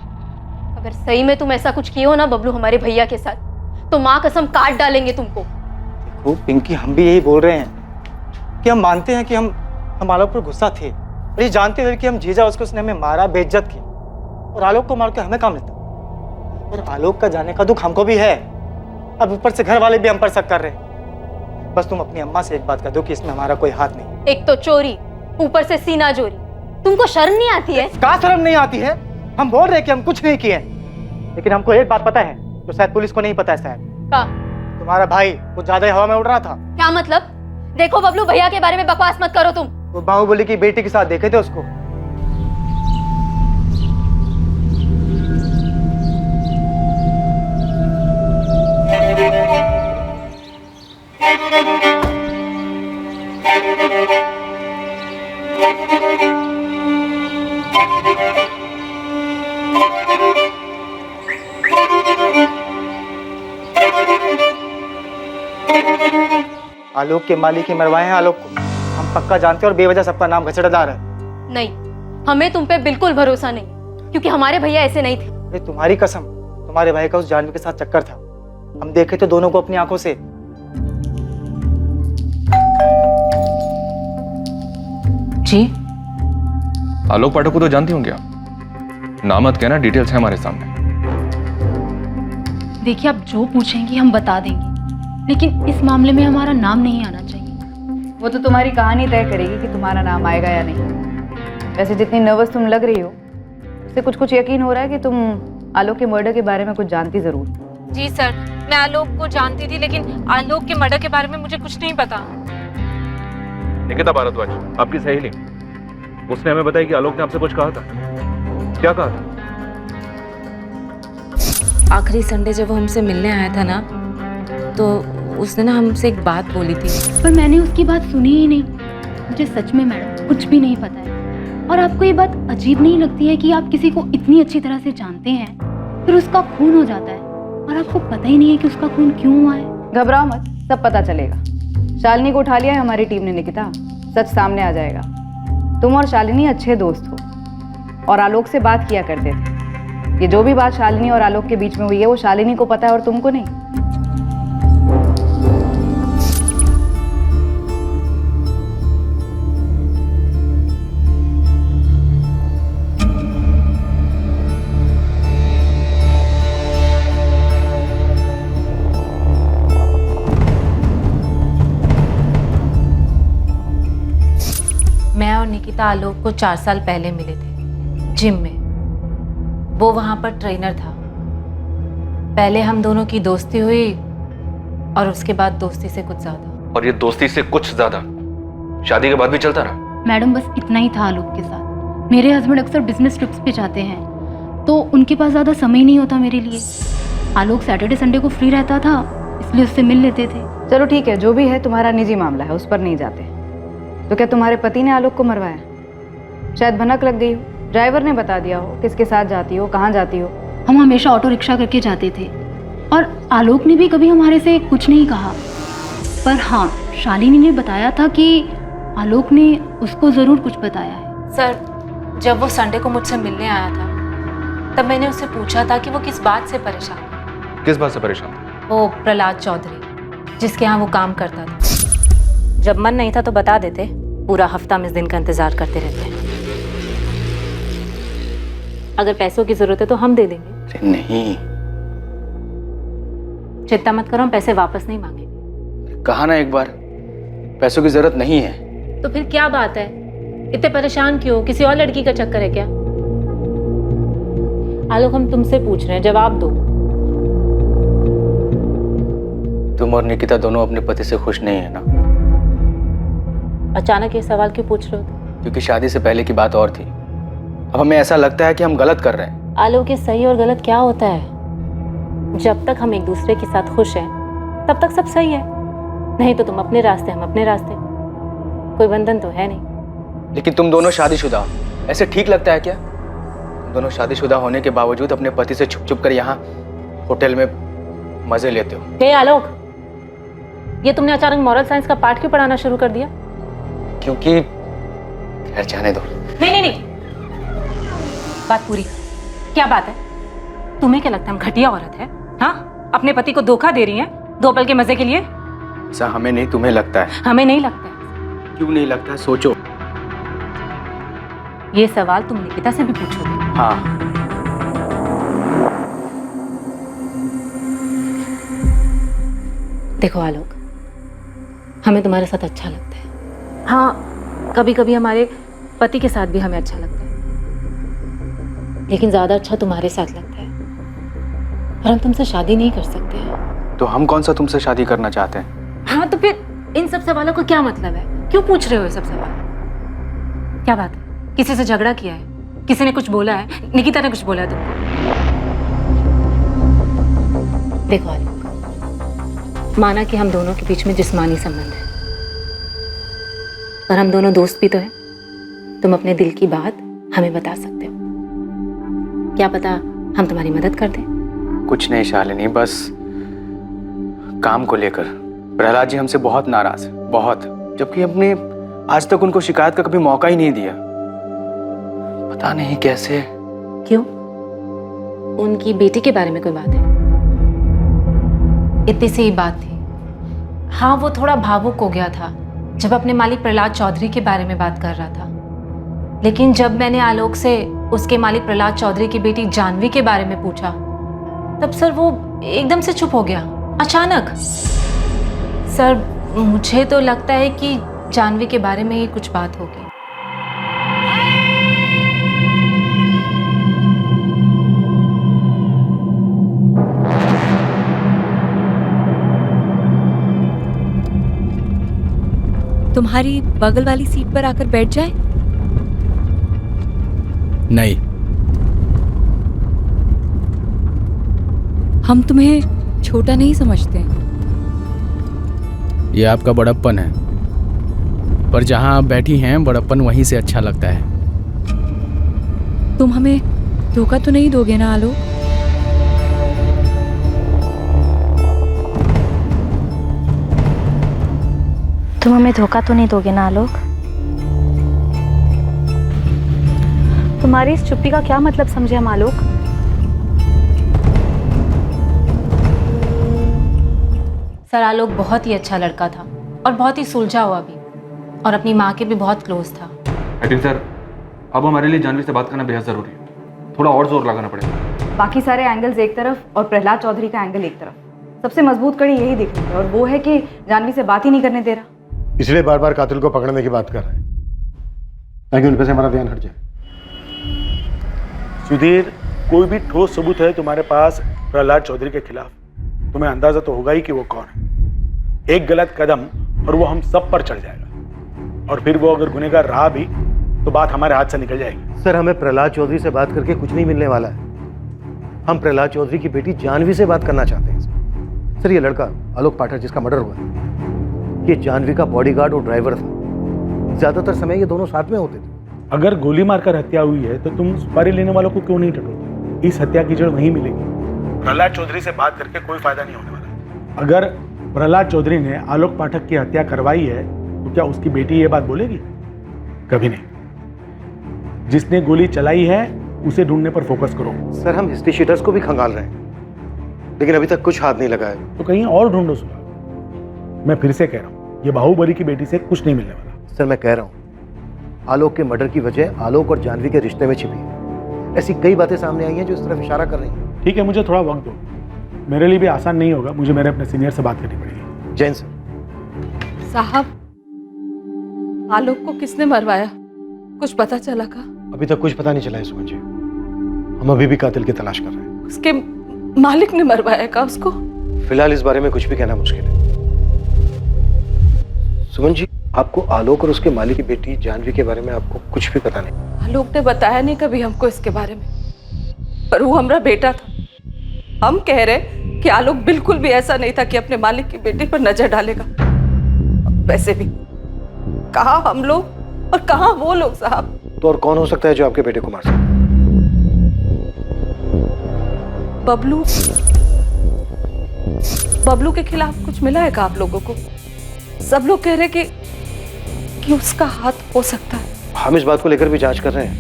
अगर सही में तुम ऐसा कुछ किए हो ना बबलू हमारे भैया के साथ, तो माँ कसम काट डालेंगे तुमको। देखो पिंकी, हम भी यही बोल रहे हैं कि हम मानते हैं कि हम आलोक पर गुस्सा थे, और ये जानते हुए कि हम जीजा उसने हमें मारा, बेइज्जत की, और आलोक को मार के हमें काम मिलता। और आलोक का जाने का दुख हमको भी है। अब ऊपर से घर वाले भी हम पर शक कर रहे हैं। बस तुम अपनी अम्मा से एक बात कह दो कि इसमें हमारा कोई हाथ नहीं। एक तो चोरी, ऊपर से सीना जोरी। तुमको शर्म नहीं आती है? क्या शर्म नहीं आती है? हम बोल रहे हैं कि हम कुछ नहीं किए, लेकिन हमको एक बात पता है जो शायद पुलिस को नहीं पता है। शायद का? तुम्हारा भाई कुछ ज्यादा ही हवा में उड़ रहा था। क्या मतलब? देखो बबलू, भैया के बारे में बकवास मत करो तुम। वो बाहुबली की बेटी के साथ देखे थे उसको। आलोक के मालिक ही मरवाए हैं आलोक को। हम पक्का जानते हैं और बेवजह सबका नाम घचड़दार है। नहीं, हमें तुम पे बिल्कुल भरोसा नहीं, क्योंकि हमारे भैया ऐसे नहीं थे। ये तुम्हारी कसम, तुम्हारे भाई का उस जानवी के साथ चक्कर था। हम देखे थे दोनों को अपनी आंखों से। जी आलोक पाठक को तो जानती होंगे आप, नाम मत कहना, डिटेल्स है हमारे सामने। देखिए, आप जो पूछेंगी हम बता देंगे, लेकिन इस मामले में हमारा नाम नहीं आना चाहिए। वो तो तुम्हारी कहानी तय करेगी कि तुम्हारा नाम आएगा या नहीं। वैसे जितनी नर्वस तुम लग रही हो, उससे कुछ कुछ यकीन हो रहा है कि तुम आलोक के मर्डर के बारे में कुछ जानती जरूर। जी सर, मैं आलोक को जानती थी, लेकिन आलोक के मर्डर के बारे में मुझे कुछ नहीं पता। निकिता भारद्वाज, आपकी सहेली, उसने हमें बताया कि आलोक ने आपसे कुछ कहा था। क्या कहा था? आखिरी संडे जब वो हमसे मिलने आया था ना, तो उसने ना हमसे एक बात बोली थी। पर मैंने उसकी बात सुनी ही नहीं। मुझे सच में मैडम कुछ भी नहीं पता है। और आपको ये बात अजीब नहीं लगती है कि आप किसी को इतनी अच्छी तरह से जानते हैं, फिर उसका खून हो जाता है और आपको पता ही नहीं है कि उसका खून क्यों हुआ है? घबराओ मत, सब पता चलेगा। शालिनी को उठा लिया है हमारी टीम ने निकिता, सच सामने आ जाएगा। तुम और शालिनी अच्छे दोस्त हो और आलोक से बात किया करते थे। ये जो भी बात शालिनी और आलोक के बीच में हुई है, वो शालिनी को पता है और तुमको नहीं। मैं और निकिता आलोक को 4 साल पहले मिले थे जिम में। वो वहां पर ट्रेनर था। पहले हम दोनों की दोस्ती हुई और उसके बाद दोस्ती से कुछ ज्यादा। और ये दोस्ती से कुछ ज्यादा शादी के बाद भी चलता रहा? मैडम बस इतना ही था आलोक के साथ। मेरे हस्बैंड अक्सर बिजनेस ट्रिप्स पे जाते हैं, तो उनके पास ज़्यादा समय नहीं होता मेरे लिए। आलोक सैटरडे संडे को फ्री रहता था, इसलिए उससे मिल लेते थे। चलो ठीक है, जो भी है तुम्हारा निजी मामला है, उस पर नहीं जाते। तो क्या तुम्हारे पति ने आलोक को मरवाया? शायद भनक लग गई हो, ड्राइवर ने बता दिया हो किसके साथ जाती हो, कहाँ जाती हो। हम हमेशा ऑटो रिक्शा करके जाते थे और आलोक ने भी कभी हमारे से कुछ नहीं कहा। पर हाँ, शालिनी ने बताया था कि आलोक ने उसको ज़रूर कुछ बताया है। सर, जब वो संडे को मुझसे मिलने आया था, तब मैंने उससे पूछा था कि वो किस बात से परेशान है। किस बात से परेशान था? वो प्रहलाद चौधरी, जिसके यहाँ वो काम करता था। जब मन नहीं था तो बता देते, पूरा हफ्ता हम इस दिन का इंतजार करते रहते हैं। अगर पैसों की जरूरत है तो हम दे देंगे। नहीं, चिंता मत करो, हम पैसे वापस नहीं मांगेंगे। कहा ना एक बार, पैसों की जरूरत नहीं है। तो फिर क्या बात है, इतने परेशान क्यों? किसी और लड़की का चक्कर है क्या? आलोक, हम तुमसे पूछ रहे हैं, जवाब दो। तुम और निकिता दोनों अपने पति से खुश नहीं है ना? अचानक ये सवाल क्यों पूछ रहे हो? क्योंकि शादी से पहले की बात और थी। अब हमें ऐसा लगता है कि हम गलत कर रहे हैं। आलोक, ये सही और गलत क्या होता है? जब तक हम एक दूसरे के साथ खुश हैं, तब तक सब सही है। नहीं तो तुम अपने रास्ते, हम अपने रास्ते। कोई बंधन तो है नहीं। लेकिन तुम दोनों शादीशुदा हो, ऐसे ठीक लगता है क्या? तुम दोनों शादीशुदा होने के बावजूद अपने पति से छुप छुप कर यहाँ होटल में मजे लेते हो। हे आलोक, ये तुमने अचानक मॉरल साइंस का पाठ क्यों पढ़ाना शुरू कर दिया? क्योंकि खैर, जाने दो। नहीं, बात पूरी। क्या बात है? तुम्हें क्या लगता है हम घटिया औरत है? हाँ, अपने पति को धोखा दे रही हैं 2 पल के मजे के लिए? ऐसा हमें नहीं, तुम्हें लगता है। हमें नहीं लगता है। क्यों नहीं लगता है? सोचो। ये सवाल तुम निकिता से भी पूछोगे? हाँ। देखो आलोक, हमें तुम्हारे साथ अच्छा लगता है। हाँ, कभी कभी हमारे पति के साथ भी हमें अच्छा लगता है, लेकिन ज्यादा अच्छा तुम्हारे साथ लगता है। और हम तुमसे शादी नहीं कर सकते हैं। तो हम कौन सा तुमसे शादी करना चाहते हैं? हाँ, तो फिर इन सब सवालों का क्या मतलब है? क्यों पूछ रहे हो ये सब सवाल? क्या बात है? किसी से झगड़ा किया है? किसी ने कुछ बोला है? निकिता ने कुछ बोला है तुमको? देखो आलोक, माना कि हम दोनों के बीच में जिस्मानी संबंध है, पर हम दोनों दोस्त भी तो हैं। तुम अपने दिल की बात हमें बता सकते हो? क्या पता हम तुम्हारी मदद कर दें। कुछ नहीं शालिनी, बस काम को लेकर प्रहलाद जी हमसे बहुत नाराज है, बहुत, जबकि हमने आज तक उनको शिकायत का कभी मौका ही नहीं दिया। पता नहीं कैसे। क्यों? उनकी बेटी के बारे में कोई बात है? इतनी सी ही बात थी। हाँ, वो थोड़ा भावुक हो गया था जब अपने मालिक प्रहलाद चौधरी के बारे में बात कर रहा था, लेकिन जब मैंने आलोक से उसके मालिक प्रहलाद चौधरी की बेटी जानवी के बारे में पूछा, तब सर वो एकदम से चुप हो गया, अचानक। सर, मुझे तो लगता है कि जानवी के बारे में ही कुछ बात होगी। तुम्हारी बगल वाली सीट पर आकर बैठ जाए? नहीं। हम तुम्हें छोटा नहीं समझते। ये आपका बड़प्पन है, पर जहां आप बैठी हैं बड़प्पन वहीं से अच्छा लगता है। तुम हमें धोखा तो नहीं दोगे ना आलोक? तुम हमें धोखा तो नहीं दोगे ना आलोक? तुम्हारी इस चुप्पी का क्या मतलब समझे हम आलोक? सर, आलोक बहुत ही अच्छा लड़का था और बहुत ही सुलझा हुआ भी, और अपनी माँ के भी बहुत क्लोज था। एडिल सर, अब हमारे लिए जानवी से बात करना बेहद जरूरी है। थोड़ा और जोर लगाना पड़ेगा। बाकी सारे एंगल्स एक तरफ और प्रहलाद चौधरी का एंगल एक तरफ। सबसे मजबूत कड़ी यही दिख रही है, और वो है कि जानवी से बात ही नहीं करने दे रहा। इसलिए बार बार कातिल को पकड़ने की बात कर रहे हैं, ताकि उन पे से हमारा ध्यान हट जाए। सुधीर, कोई भी ठोस सबूत है तुम्हारे पास प्रहलाद चौधरी के खिलाफ, तुम्हें अंदाजा तो होगा ही कि वो कौन है। एक गलत कदम और वो हम सब पर चढ़ जाएगा, और फिर वो अगर गुनहगार रहा भी तो बात हमारे हाथ से निकल जाएगी। सर, हमें प्रहलाद चौधरी से बात करके कुछ नहीं मिलने वाला है। हम प्रहलाद चौधरी की बेटी जानवी से बात करना चाहते हैं। सर, ये लड़का आलोक पाठक जिसका मर्डर हुआ है, ये जानवी का बॉडीगार्ड और ड्राइवर था। ज्यादातर समय ये दोनों साथ में होते थे। अगर गोली मारकर हत्या हुई है तो तुम सुपारी लेने वालों को क्यों नहीं टटोलते? इस हत्या की जड़ वहीं मिलेगी। प्रहलाद चौधरी से बात करके कोई फायदा नहीं होने वाला। अगर प्रहलाद चौधरी ने आलोक पाठक की हत्या करवाई है तो क्या उसकी बेटी ये बात बोलेगी? कभी नहीं। जिसने गोली चलाई है उसे ढूंढने पर फोकस करो। सर, हम हिस्ट्री शीटर्स को भी खंगाल रहे हैं, लेकिन अभी तक कुछ हाथ नहीं लगा है। तो कहीं और ढूंढो सुना। मैं फिर से कह रहा हूँ, ये बाहुबली की बेटी से कुछ नहीं मिलने वाला। सर, मैं कह रहा हूँ, आलोक के मर्डर की वजह आलोक और जानवी के रिश्ते में छिपी है। ऐसी कई बातें सामने आई हैं जो इस तरफ इशारा कर रही हैं। ठीक है, मुझे थोड़ा वक्त दो। मेरे लिए भी आसान नहीं होगा, मुझे मेरे अपने सीनियर से बात करनी पड़ेगी। जैन सर। साहब, आलोक को किसने मरवाया? कुछ पता चला का? अभी तक कुछ पता नहीं चला है सुमन जी। हम अभी भी कातिल की तलाश कर रहे हैं। उसके मालिक ने मरवाया का उसको? फिलहाल इस बारे में कुछ भी कहना मुश्किल है। सुमन जी, आपको आलोक और उसके मालिक की बेटी जानवी के बारे में आपको कुछ भी पता नहीं? आलोक ने बताया नहीं कभी हमको इसके बारे में, पर वो हमारा बेटा था। हम कह रहे कि आलोक बिल्कुल भी ऐसा नहीं था कि अपने मालिक की बेटी पर नजर डालेगा। वैसे भी कहाँ हम लोग और कहाँ वो लोग साहब। तो और कौन हो सकता है जो आपके बेटे को मार सकता? बबलू। बबलू के खिलाफ कुछ मिला है क्या आप लोगों को? सब लोग कह रहे कि उसका हाथ हो सकता है। हम इस बात को लेकर भी जांच कर रहे हैं,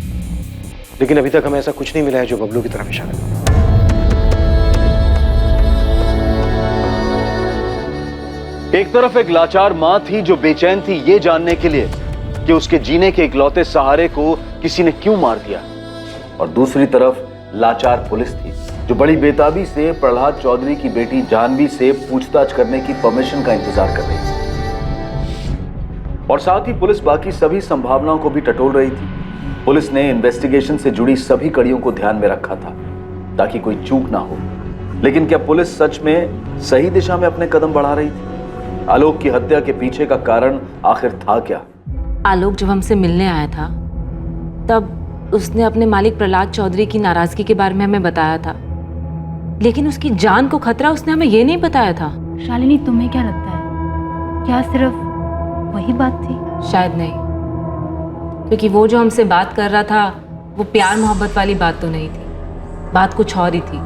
लेकिन अभी तक हमें ऐसा कुछ नहीं मिला है जो बबलू की तरफ इशारा करे। एक तरफ एक लाचार मां थी जो बेचैन थी ये जानने के लिए कि उसके जीने के इकलौते सहारे को किसी ने क्यों मार दिया, और दूसरी तरफ लाचार पुलिस थी जो बड़ी बेताबी से प्रहलाद चौधरी की बेटी जानवी से पूछताछ करने की परमिशन का इंतजार कर रही थी। और साथ ही पुलिस बाकी सभी संभावनाओं को भी टटोल रही थी। पुलिस ने इन्वेस्टिगेशन से जुड़ी सभी कड़ियों को ध्यान में रखा था ताकि कोई चूक ना हो। लेकिन क्या पुलिस सच में सही दिशा में अपने कदम बढ़ा रही थी? आलोक की हत्या के पीछे का कारण आखिर था क्या? आलोक जब हमसे मिलने आया था तब उसने अपने मालिक प्रहलाद चौधरी की नाराजगी के बारे में हमें बताया था, लेकिन उसकी जान को खतरा उसने हमें ये नहीं बताया था। शालिनी, तुम्हें क्या लगता है, क्या सिर्फ वही बात थी? शायद नहीं, क्योंकि वो जो हमसे बात कर रहा था वो प्यार मोहब्बत वाली बात तो नहीं थी, बात कुछ और ही थी।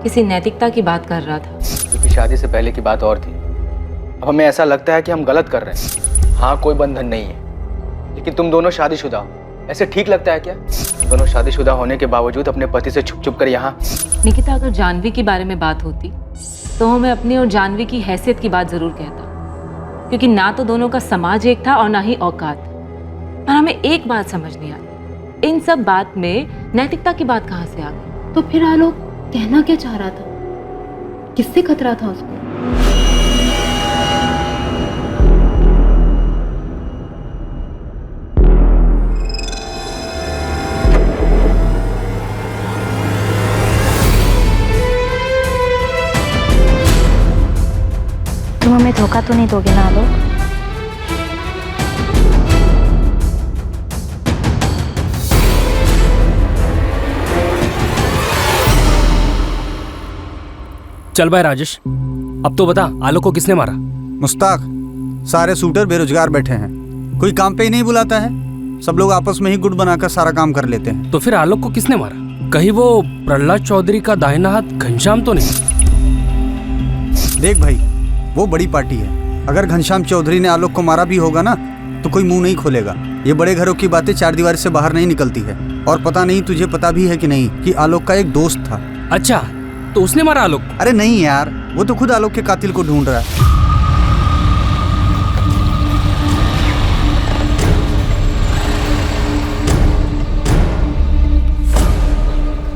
किसी नैतिकता की बात कर रहा था। क्योंकि शादी से पहले की बात और थी। अब हमें ऐसा लगता है कि हम गलत कर रहे हैं। हाँ, कोई बंधन नहीं है, लेकिन तुम दोनों शादीशुदा हो, ऐसे ठीक लगता है क्या? दोनों शादीशुदा होने के बावजूद अपने पति से छुप छुप कर यहाँ। निकिता, अगर जानवी के बारे में बात होती तो मैं अपनी और जानवी की हैसियत की बात जरूर कहता, क्योंकि ना तो दोनों का समाज एक था और ना ही औकात। पर हमें एक बात समझ नहीं आई, इन सब बात में नैतिकता की बात कहाँ से आ गई? तो फिर आलोक कहना क्या चाह रहा था? किससे खतरा था उसको? तुम हमें धोखा तो नहीं दोगे ना आलोक? चल भाई राजेश, अब तो बता, आलोक को किसने मारा? मुस्ताक, सारे शूटर बेरोजगार बैठे हैं, कोई काम पे ही नहीं बुलाता है। सब लोग आपस में ही गुट बनाकर सारा काम कर लेते हैं। तो फिर आलोक को किसने मारा? कहीं वो प्रहलाद चौधरी का दाहिना हाथ घनश्याम तो नहीं? देख भाई, वो बड़ी पार्टी है। अगर घनश्याम चौधरी ने आलोक को मारा भी होगा ना, तो कोई मुंह नहीं खोलेगा। ये बड़े घरों की बातें चार दीवार से बाहर नहीं निकलती है। और पता नहीं तुझे पता भी है कि नहीं कि आलोक का एक दोस्त था। अच्छा, तो उसने मारा आलोक? अरे नहीं यार, वो तो खुद आलोक के कातिल को ढूंढ रहा है।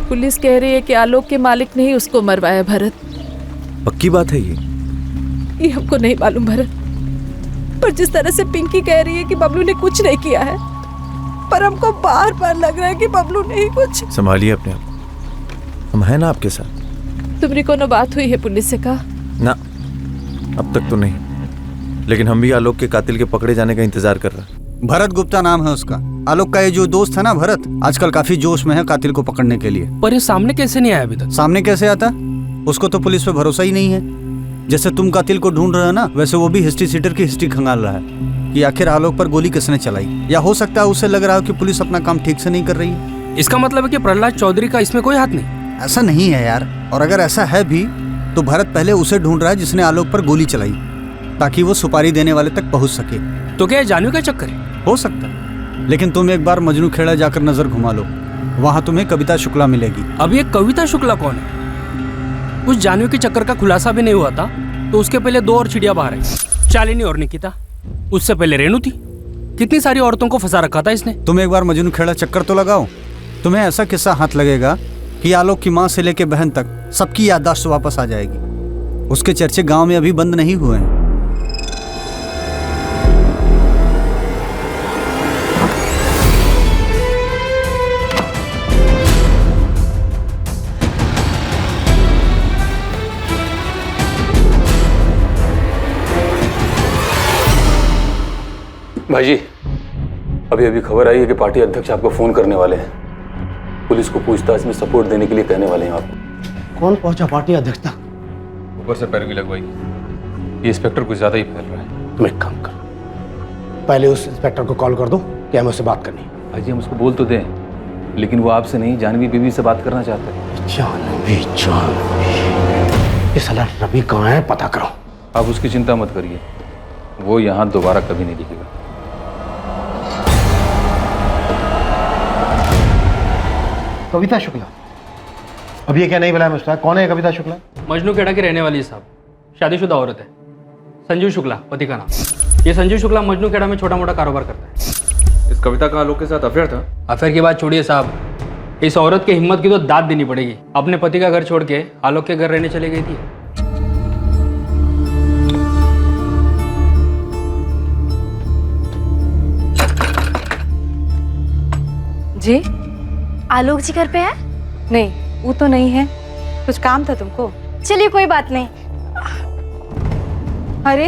पुलिस कह रही है कि आलोक के मालिक ने ही उसको मरवाया। भरत, पक्की बात है ये हमको नहीं मालूम भरत, पर जिस तरह से पिंकी कह रही है कि बबलू ने कुछ नहीं किया है, पर हमको बार बार लग रहा है कि बबलू ने ही कुछ। संभालिए अपने आप, हम हैं ना आपके साथ। तुम्हारी कोनो बात हुई है पुलिस से? कहा ना, अब तक तो नहीं, लेकिन हम भी आलोक के कातिल के पकड़े जाने का इंतजार कर रहे हैं। भरत गुप्ता नाम है उसका। आलोक का ये जो दोस्त है ना भरत, आजकल काफी जोश में है कातिल को पकड़ने के लिए। पर ये सामने कैसे नहीं आया अभी तक? सामने कैसे आता? उसको तो पुलिस पे भरोसा ही नहीं है। जैसे तुम कातिल को ढूंढ रहे हो ना, वैसे वो भी हिस्ट्री सीटर की हिस्ट्री खंगाल रहा है कि आखिर आलोक पर गोली किसने चलाई। या हो सकता है उसे लग रहा हो कि पुलिस अपना काम ठीक से नहीं कर रही है। इसका मतलब है कि प्रहलाद चौधरी का इसमें कोई हाथ नहीं? ऐसा नहीं है यार, और अगर ऐसा है भी तो भरत पहले उसे ढूंढ रहा है जिसने आलोक पर गोली चलाई, ताकि वो सुपारी देने वाले तक पहुंच सके। तो क्या जानवी का चक्कर है? हो सकता है, लेकिन तुम एक बार मजनू खेड़ा जाकर नजर घुमा लो, वहां तुम्हें कविता शुक्ला मिलेगी। अब ये कविता शुक्ला कौन है? उस जानवी के चक्कर का खुलासा भी नहीं हुआ था तो उसके पहले दो और चिड़िया बाहर आई, शालिनी और निकिता। उससे पहले रेणु थी। कितनी सारी औरतों को फंसा रखा था इसने। तुम एक बार मजनू खेड़ा चक्कर तो लगाओ, तुम्हें ऐसा किस्सा हाथ लगेगा कि आलोक की माँ से लेके बहन तक सबकी याददाश्त वापस आ जाएगी। उसके चर्चे गांव में अभी बंद नहीं हुए हैं। भाई जी, अभी अभी खबर आई है कि पार्टी अध्यक्ष आपको फोन करने वाले हैं। पुलिस को पूछताछ में सपोर्ट देने के लिए कहने वाले हैं आपको। कौन पहुंचा पार्टी अध्यक्ष तक? ऊपर से पैरवी लगवाई। ये इंस्पेक्टर कुछ ज्यादा ही फैल रहा है। तुम एक काम करो, पहले उस इंस्पेक्टर को कॉल कर दो कि हमें उससे बात करनी है। भाई जी, हम उसको बोल तो दें, लेकिन वो आपसे नहीं जानवी बीवी से बात करना चाहते हैं। जानवी, ये साला रवि कहाँ है, पता करो। आप उसकी चिंता मत करिए, वो यहाँ दोबारा कभी नहीं दिखेगा। कविता शुक्ला? अब ये क्या नहीं बुलाया मुझे? कौन है कविता शुक्ला? मजनू खेड़ा की रहने वाली है साहब, शादीशुदा औरत है। संजीव शुक्ला पति का नाम। ये संजीव शुक्ला मजनू खेड़ा में छोटा मोटा कारोबार करता है। इस कविता का आलोक के साथ अफेयर था? अफेयर की बात छोड़िए साहब, इस औरत की हिम्मत की तो दाद देनी पड़ेगी। अपने पति का घर छोड़ के आलोक के घर रहने चली गई थी। जी, आलोक जी घर पे है? नहीं, वो तो नहीं है। कुछ काम था तुमको? चलिए कोई बात नहीं। अरे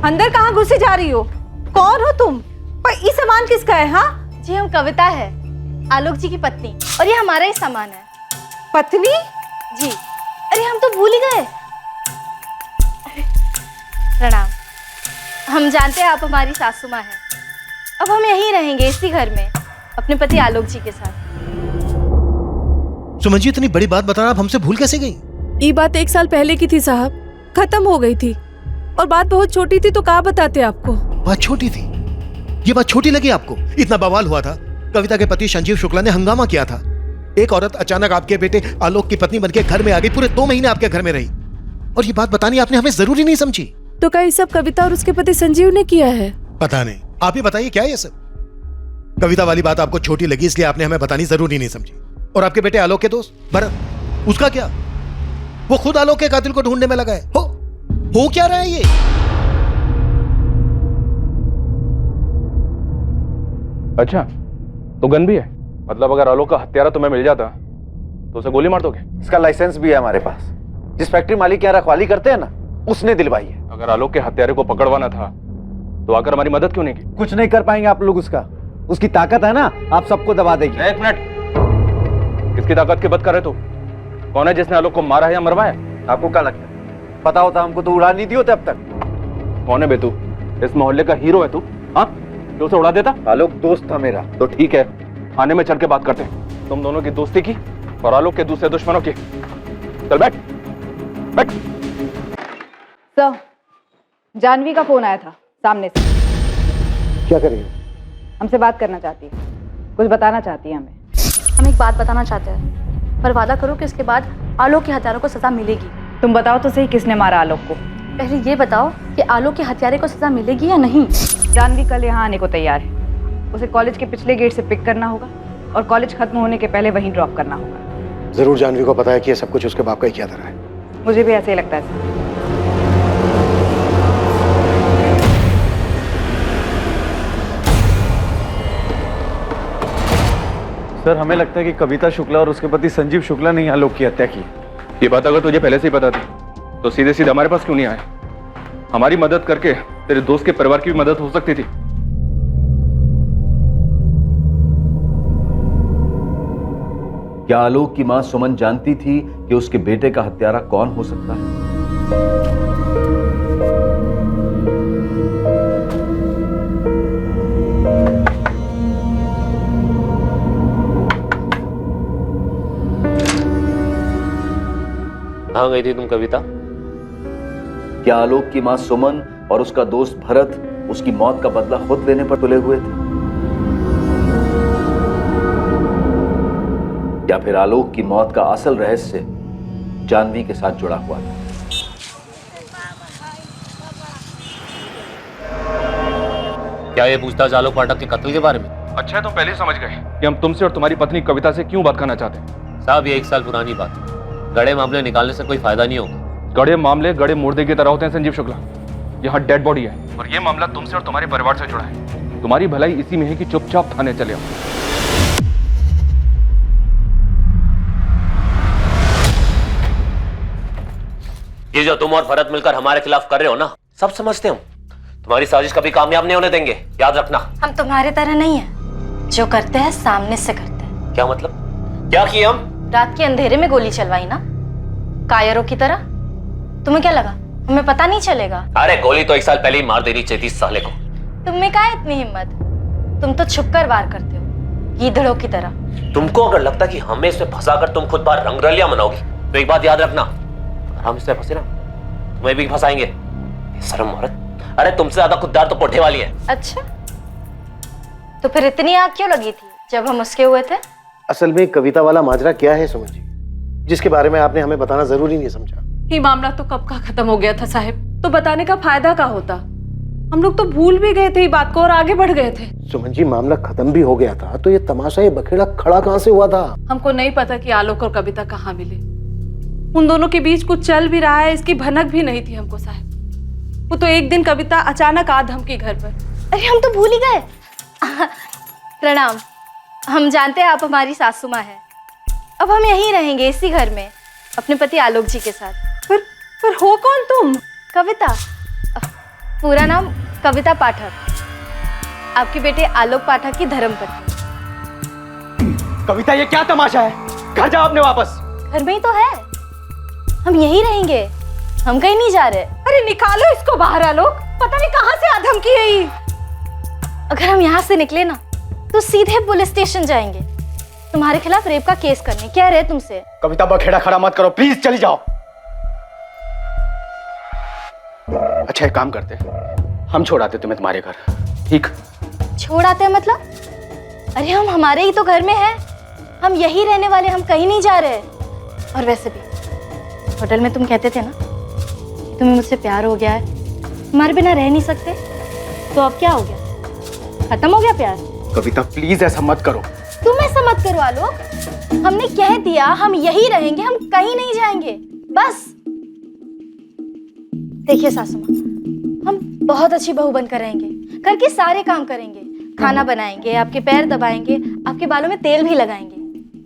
अंदर कहाँ घुसे जा रही हो? कौन हो तुम? पर ये सामान किसका है? हाँ जी, हम कविता है, आलोक जी की पत्नी, और ये हमारा ही सामान है। पत्नी? जी। अरे हम तो भूल ही गए। प्रणाम। हम जानते हैं आप हमारी सासू माँ हैं। अब हम यहीं रहेंगे, इसी घर में। अपने पति आलोक जी के साथ। सुमन जी, इतनी बड़ी बात बताना आप हमसे भूल कैसे गई? ये बात 1 साल पहले की थी साहब, खत्म हो गई थी। और बात बहुत छोटी थी तो कहाँ बताते आपको। बात छोटी थी? ये बात छोटी लगी आपको? इतना बवाल हुआ था, कविता के पति संजीव शुक्ला ने हंगामा किया था। एक औरत अचानक आपके बेटे आलोक की पत्नी बनके घर में आ गई, पूरे 2 महीने आपके घर में रही, और ये बात बतानी आपने हमें जरूरी नहीं समझी। तो क्या ये सब कविता और उसके पति संजीव ने किया है? पता नहीं, आप ही बताइए क्या है ये सब? कविता वाली बात आपको छोटी लगी इसलिए आपने हमें बतानी जरूरी नहीं समझी। और आपके बेटे आलोक के दोस्त भरत, उसका क्या? वो खुद आलोक के कातिल को ढूंढने में लगा है। हो क्या रहा है ये? अच्छा, तो गन भी है? मतलब अगर आलोक का हत्यारा तुम्हें मिल जाता तो उसे गोली मार दोगे? इसका लाइसेंस भी है हमारे पास। जिस फैक्ट्री मालिक यहाँ रखवाली करते हैं ना, उसने दिलवाई है। अगर आलोक के हत्यारे को पकड़वाना था तो आकर हमारी मदद क्यों नहीं की? कुछ नहीं कर पाएंगे आप लोग उसका। उसकी ताकत है ना, आप सबको दबा देगी। 1 मिनट, किसकी ताकत की बात कर रहे तो? कौन है जिसने आलोक को मारा है या मरवाया? आपको क्या लगता है? पता होता हमको तो उड़ा नहीं दी होते अब तक। कौन है बे तू? इस मोहल्ले का हीरो है तू? हाँ, जो उसे उड़ा देता? आलोक दोस्त था मेरा। तो ठीक है, थाने में चढ़ के बात करते हैं तुम दोनों की दोस्ती की और आलोक के दूसरे दुश्मनों की। चल बैठ बैठ। सर, जानवी का फोन आया था सामने से। क्या करेंगे? हमसे बात करना चाहती है, कुछ बताना चाहती है हमें। हम एक बात बताना चाहते हैं, पर वादा करो कि उसके बाद आलोक के हत्यारों को सजा मिलेगी। तुम बताओ तो सही, किसने मारा आलोक को? पहले ये बताओ कि आलोक के हत्यारे को सजा मिलेगी या नहीं। जानवी कल यहाँ आने को तैयार है। उसे कॉलेज के पिछले गेट से पिक करना होगा और कॉलेज खत्म होने के पहले वहीं ड्रॉप करना होगा। जरूर जानवी को पता है कि ये सब कुछ उसके बाप का ही किया था। मुझे भी ऐसे ही लगता है सर। सर, हमें लगता है कि कविता शुक्ला और उसके पति संजीव शुक्ला ने आलोक की हत्या की। ये बात अगर तुझे पहले से ही पता थी तो सीधे सीधे हमारे पास क्यों नहीं आए? हमारी मदद करके तेरे दोस्त के परिवार की भी मदद हो सकती थी। क्या आलोक की मां सुमन जानती थी कि उसके बेटे का हत्यारा कौन हो सकता है? कहाँ गई थी तुम कविता? क्या आलोक की मां सुमन और उसका दोस्त भरत उसकी मौत का बदला खुद लेने पर तुले हुए थे? या फिर आलोक की मौत का असल रहस्य जानवी के साथ जुड़ा हुआ था? क्या ये पूछताछ आलोक पाठक के कत्ल के बारे में? अच्छा, तुम पहले ही समझ गए कि हम तुमसे और तुम्हारी पत्नी कविता से क्यों बात करना चाहते हैं। साहब, ये 1 साल पुरानी बात है। गड़े मामले निकालने से कोई फायदा नहीं होगा। गड़े मामले गड़े मुर्दे की तरह होते हैं संजीव शुक्ला। यहाँ डेड बॉडी है और ये मामला तुमसे और तुम्हारे परिवार से जुड़ा है। तुम्हारी भलाई इसी में है कि चुपचाप थाने चले आओ। ये जो तुम और भरत मिलकर हमारे खिलाफ कर रहे हो ना, सब समझते हम। तुम्हारी साजिश कभी कामयाब नहीं होने देंगे, याद रखना। हम तुम्हारे तरह नहीं है, जो करते हैं सामने से करते हैं। क्या मतलब? क्या किया हम? रात के अंधेरे में गोली चलवाई ना, कायरों की तरह। तुम्हें क्या लगा हमें पता नहीं चलेगा? अरे गोली तो 1 साल पहले ही मार देनी चाहिए थी साले को। तुम्हें क्या इतनी हिम्मत? तुम तो छुपकर वार करते हो, गीदड़ों की तरह। तुमको अगर लगता कि हमें इसमें फंसाकर तुम खुद बाहर रंगरलियां मनाओगी तो एक बात याद रखना, हम इसमें फंसे ना, तुम्हें भी फंसाएंगे। शर्म औरत। अरे तुमसे ज्यादा खुददार तो पोठे वाली है। अच्छा, तो फिर इतनी आग क्यों लगी थी जब हम उसके हुए थे? असल में कविता वाला माजरा क्या है सुमन जी, जिसके बारे में आपने हमें बताना जरूरी नहीं समझा? ये मामला तो कब का खत्म हो गया था साहब, तो बताने का फायदा क्या होता? हम लोग तो भूल भी गए थे ये बात को और आगे बढ़ गए थे। सुमन जी, मामला खत्म भी हो गया था तो ये तमाशा, ये बखेड़ा खड़ा कहां से हुआ था? हमको नहीं पता कि आलोक और कविता कहाँ मिले। उन दोनों के बीच कुछ चल भी रहा है, इसकी भनक भी नहीं थी हमको साहब। वो तो एक दिन कविता अचानक आ धमकी घर पर। अरे हम तो भूल ही गए। प्रणाम। हम जानते हैं आप हमारी सासू माँ है। अब हम यहीं रहेंगे इसी घर में अपने पति आलोक जी के साथ। पर हो कौन तुम? कविता। पूरा नाम कविता पाठक, आपके बेटे आलोक पाठक की धर्मपत्नी। कविता, ये क्या तमाशा है? घर जाओ अपने वापस। घर में ही तो है, हम यहीं रहेंगे, हम कहीं नहीं जा रहे। अरे निकालो इसको बाहर आलोक, पता नहीं कहां से आ धमकी है ये। अगर हम यहाँ से निकले ना तो सीधे पुलिस स्टेशन जाएंगे तुम्हारे खिलाफ रेप का केस करने। कह रहे तुमसे। कविता बखेड़ा खड़ा मत करो प्लीज, चली जाओ। अच्छा एक काम करते, हम छोड़ाते तुम्हें तुम्हारे घर, ठीक? छोड़ आते हैं मतलब? अरे हम हमारे ही तो घर में हैं, हम यही रहने वाले, हम कहीं नहीं जा रहे। और वैसे भी होटल में तुम कहते थे ना कि तुम्हें मुझसे प्यार हो गया है, हमारे बिना रह नहीं सकते, तो अब क्या हो गया? खत्म हो गया प्यार? कविता प्लीज ऐसा मत करो। तुम ऐसा मत करो आलोक, हमने कह दिया हम यही रहेंगे, हम कहीं नहीं जाएंगे, बस। देखिए सासू माँ, हम बहुत अच्छी बहू बनकर रहेंगे, घर के सारे काम करेंगे, खाना बनाएंगे, आपके पैर दबाएंगे, आपके बालों में तेल भी लगाएंगे,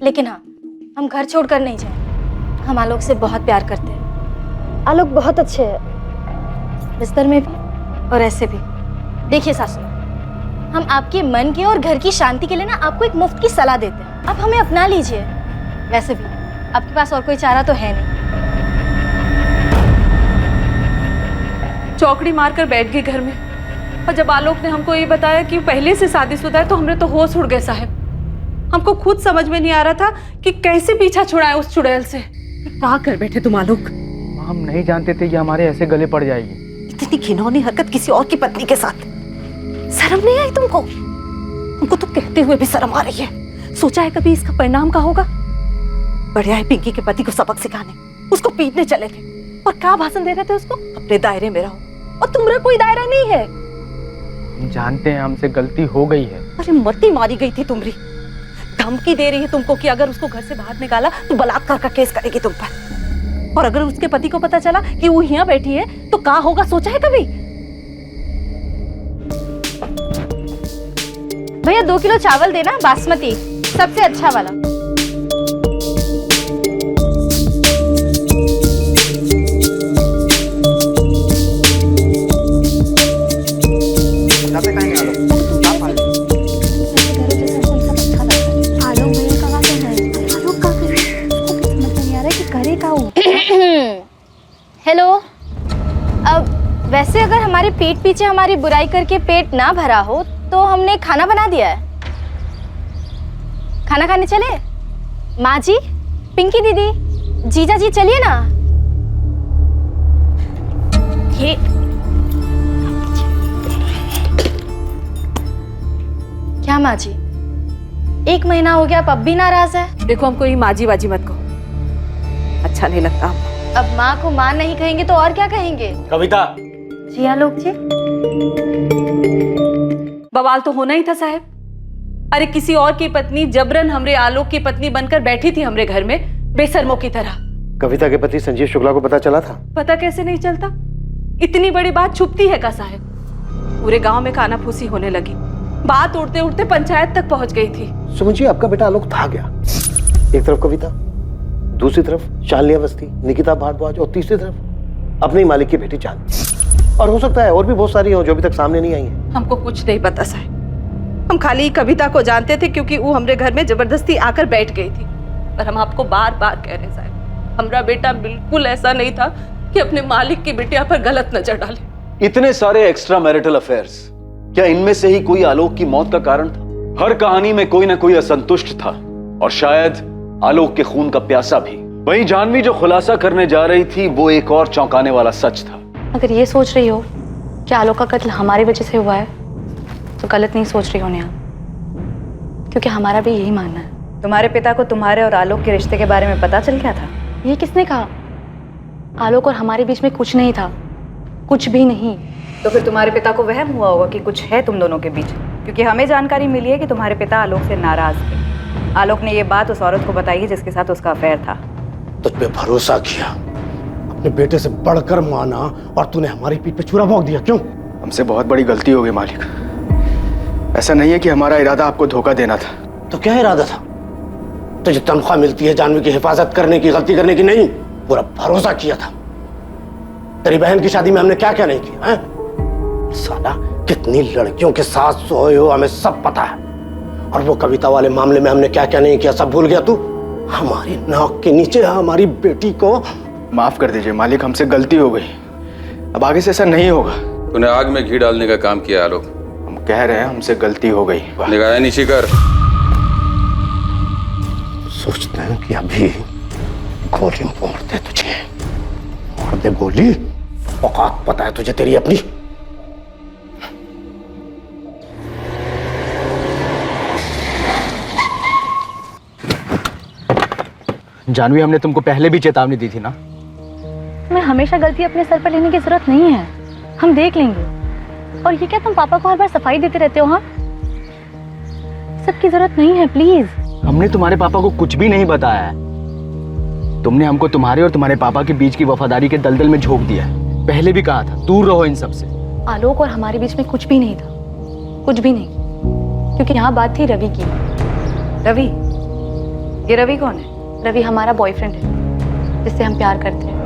लेकिन हाँ, हम घर छोड़कर नहीं जाएंगे। हम आलोक से बहुत प्यार करते हैं, आलोक बहुत अच्छे है, बिस्तर में भी और ऐसे भी। देखिए सासू, हम आपके मन के और घर की शांति के लिए ना आपको एक मुफ्त की सलाह देते हैं, आप हमें अपना लीजिए। वैसे भी आपके पास और कोई चारा तो है नहीं। चौकड़ी मारकर बैठ गई घर में, और जब आलोक ने हमको ये बताया कि पहले से शादीशुदा है तो हमने तो होश उड़ गए साहब। हमको खुद समझ में नहीं आ रहा था कि कैसे पीछा छुड़ाए उस चुड़ैल से। क्या कर बैठे तुम आलोक? हम नहीं जानते थे कि हमारे ऐसे गले पड़ जाएगी। इतनी घिनौनी हरकत किसी और की पत्नी के साथ, शर्म नहीं आई तुमको? हमको तो कहते हुए भी शर्म आ रही है। सोचा है कभी इसका परिणाम क्या होगा? बढ़िया है पिंकी के पति को सबक सिखाने, उसको पीटने चले थे, और क्या भाषण दे रहे थे उसको? अपने दायरे में रहो, और तुम्हारा कोई दायरा नहीं है। हम जानते हैं हमसे गलती हो गई है। अरे मती मारी गई थी तुम्हारी, धमकी दे रही है तुमको कि अगर उसको घर से बाहर निकाला तो बलात्कार का केस करेगी तुम पर, और अगर उसके पति को पता चला कि वो यहाँ बैठी है तो क्या होगा? सोचा है कभी? भैया 2 किलो चावल देना, बासमती, सबसे अच्छा वाला। हेलो, अब वैसे अगर हमारे पीठ पीछे हमारी बुराई करके पेट ना भरा हो तो हमने खाना बना दिया है। खाना खाने चले? माँ जी, पिंकी दीदी, जीजा जी, चलिए ना। ये क्या माँ जी, 1 महीना हो गया, अब भी नाराज है? देखो हमको ये माजी बाजी मत कहो, अच्छा नहीं लगता। अब माँ को माँ नहीं कहेंगे तो और क्या कहेंगे? कविता। जी आलोक जी। बवाल तो होना ही था साहब। अरे किसी और की पत्नी जबरन हमरे आलोक की पत्नी बनकर बैठी थी हमरे घर में, बेशर्मों की तरह। कविता के पति संजीव शुक्ला को पता चला था? पता कैसे नहीं चलता? इतनी बड़ी बात छुपती है का साहब? पूरे गांव में कानाफूसी होने लगी, बात उड़ते उड़ते पंचायत तक पहुंच गई थी। सुमन जी, आपका बेटा आलोक था गया। एक तरफ कविता, दूसरी तरफ शालिनी अवस्थी, निकिता भारद्वाज, और तीसरी तरफ अपने मालिक की बेटी चांद। और हो सकता है और भी बहुत सारी हो जो अभी तक सामने नहीं आई है। हमको कुछ नहीं पता साहब, हम खाली कविता को जानते थे क्योंकि वो हमरे घर में जबरदस्ती आकर बैठ गई थी। पर हम आपको बार बार कह रहे हैं साहब, हमारा बेटा बिल्कुल ऐसा नहीं था कि अपने मालिक की बिटिया पर गलत नजर डाले। इतने सारे एक्स्ट्रा मैरिटल अफेयर्स, क्या इनमें से ही कोई आलोक की मौत का कारण था? हर कहानी में कोई ना कोई असंतुष्ट था, और शायद आलोक के खून का प्यासा भी। वहीं जानवी जो खुलासा करने जा रही थी वो एक और चौंकाने वाला सच था। अगर ये सोच रही हो कि आलोक का कत्ल हमारी वजह से हुआ है तो गलत नहीं सोच रही हो नेहा, क्योंकि हमारा भी यही मानना है। तुम्हारे पिता को तुम्हारे और आलोक के रिश्ते के बारे में पता चल गया था? ये किसने कहा? आलोक और हमारे बीच में कुछ नहीं था, कुछ भी नहीं। तो फिर तुम्हारे पिता को वहम हुआ होगा कि कुछ है तुम दोनों के बीच, क्योंकि हमें जानकारी मिली है कि तुम्हारे पिता आलोक से नाराज थे। आलोक ने ये बात उस औरत को बताई है जिसके साथ उसका अफेयर था। तुझ पे भरोसा किया, अपने बेटे से बढ़कर माना, और तूने हमारी पीठ पे छुरा भोंक दिया। क्यों? हमसे बहुत बड़ी गलती हो गई मालिक। ऐसा नहीं है कि हमारा इरादा आपको धोखा देना था। तो क्या इरादा था? तुझे तनख्वाह मिलती है जानवी की हिफाजत करने की, गलती करने की नहीं। पूरा भरोसा किया था। तेरी बहन की शादी में हमने क्या क्या नहीं किया है? साला कितनी लड़कियों के साथ सोए हो हमें सब पता है, और वो कविता वाले मामले में हमने क्या क्या नहीं किया सब भूल गया तू? हमारी नाक के नीचे हमारी बेटी को। माफ कर दीजिए मालिक, हमसे गलती हो गई, अब आगे से ऐसा नहीं होगा। तूने आग में घी डालने का काम किया आलोक। हम कह रहे हैं हमसे गलती हो गई। निगाहें नीची कर। सोचते हैं कि अभी गोली मार दे तुझे, मार दे गोली। औकात पता है तुझे तेरी अपनी? जानवी, हमने तुमको पहले भी चेतावनी दी थी ना। तुम्हें हमेशा गलती अपने सर पर लेने की जरूरत नहीं है, हम देख लेंगे। और ये क्या तुम पापा को हर बार सफाई देते रहते हो? हाँ, सबकी जरूरत नहीं है, प्लीज। हमने तुम्हारे पापा को कुछ भी नहीं बताया है। तुमने हमको तुम्हारे और तुम्हारे पापा के बीच की वफादारी के दलदल में झोंक दिया है। पहले भी कहा था दूर रहो इन सब से। आलोक और हमारे बीच में कुछ भी नहीं था, कुछ भी नहीं, क्योंकि यहाँ बात थी रवि की। रवि? ये रवि कौन है? रवि हमारा बॉयफ्रेंड है, जिससे हम प्यार करते हैं।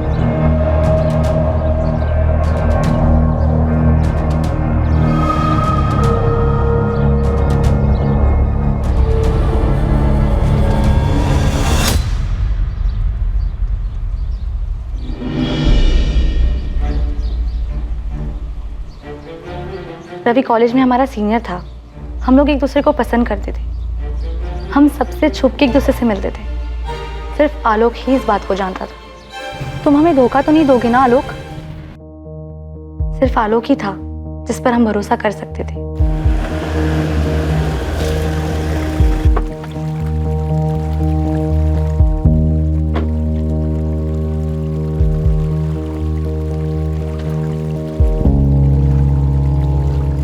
रवि कॉलेज में हमारा सीनियर था। हम लोग एक दूसरे को पसंद करते थे। हम सबसे छुप के एक दूसरे से मिलते थे। सिर्फ आलोक ही इस बात को जानता था। तुम हमें धोखा तो नहीं दोगे ना आलोक? सिर्फ आलोक ही था जिस पर हम भरोसा कर सकते थे।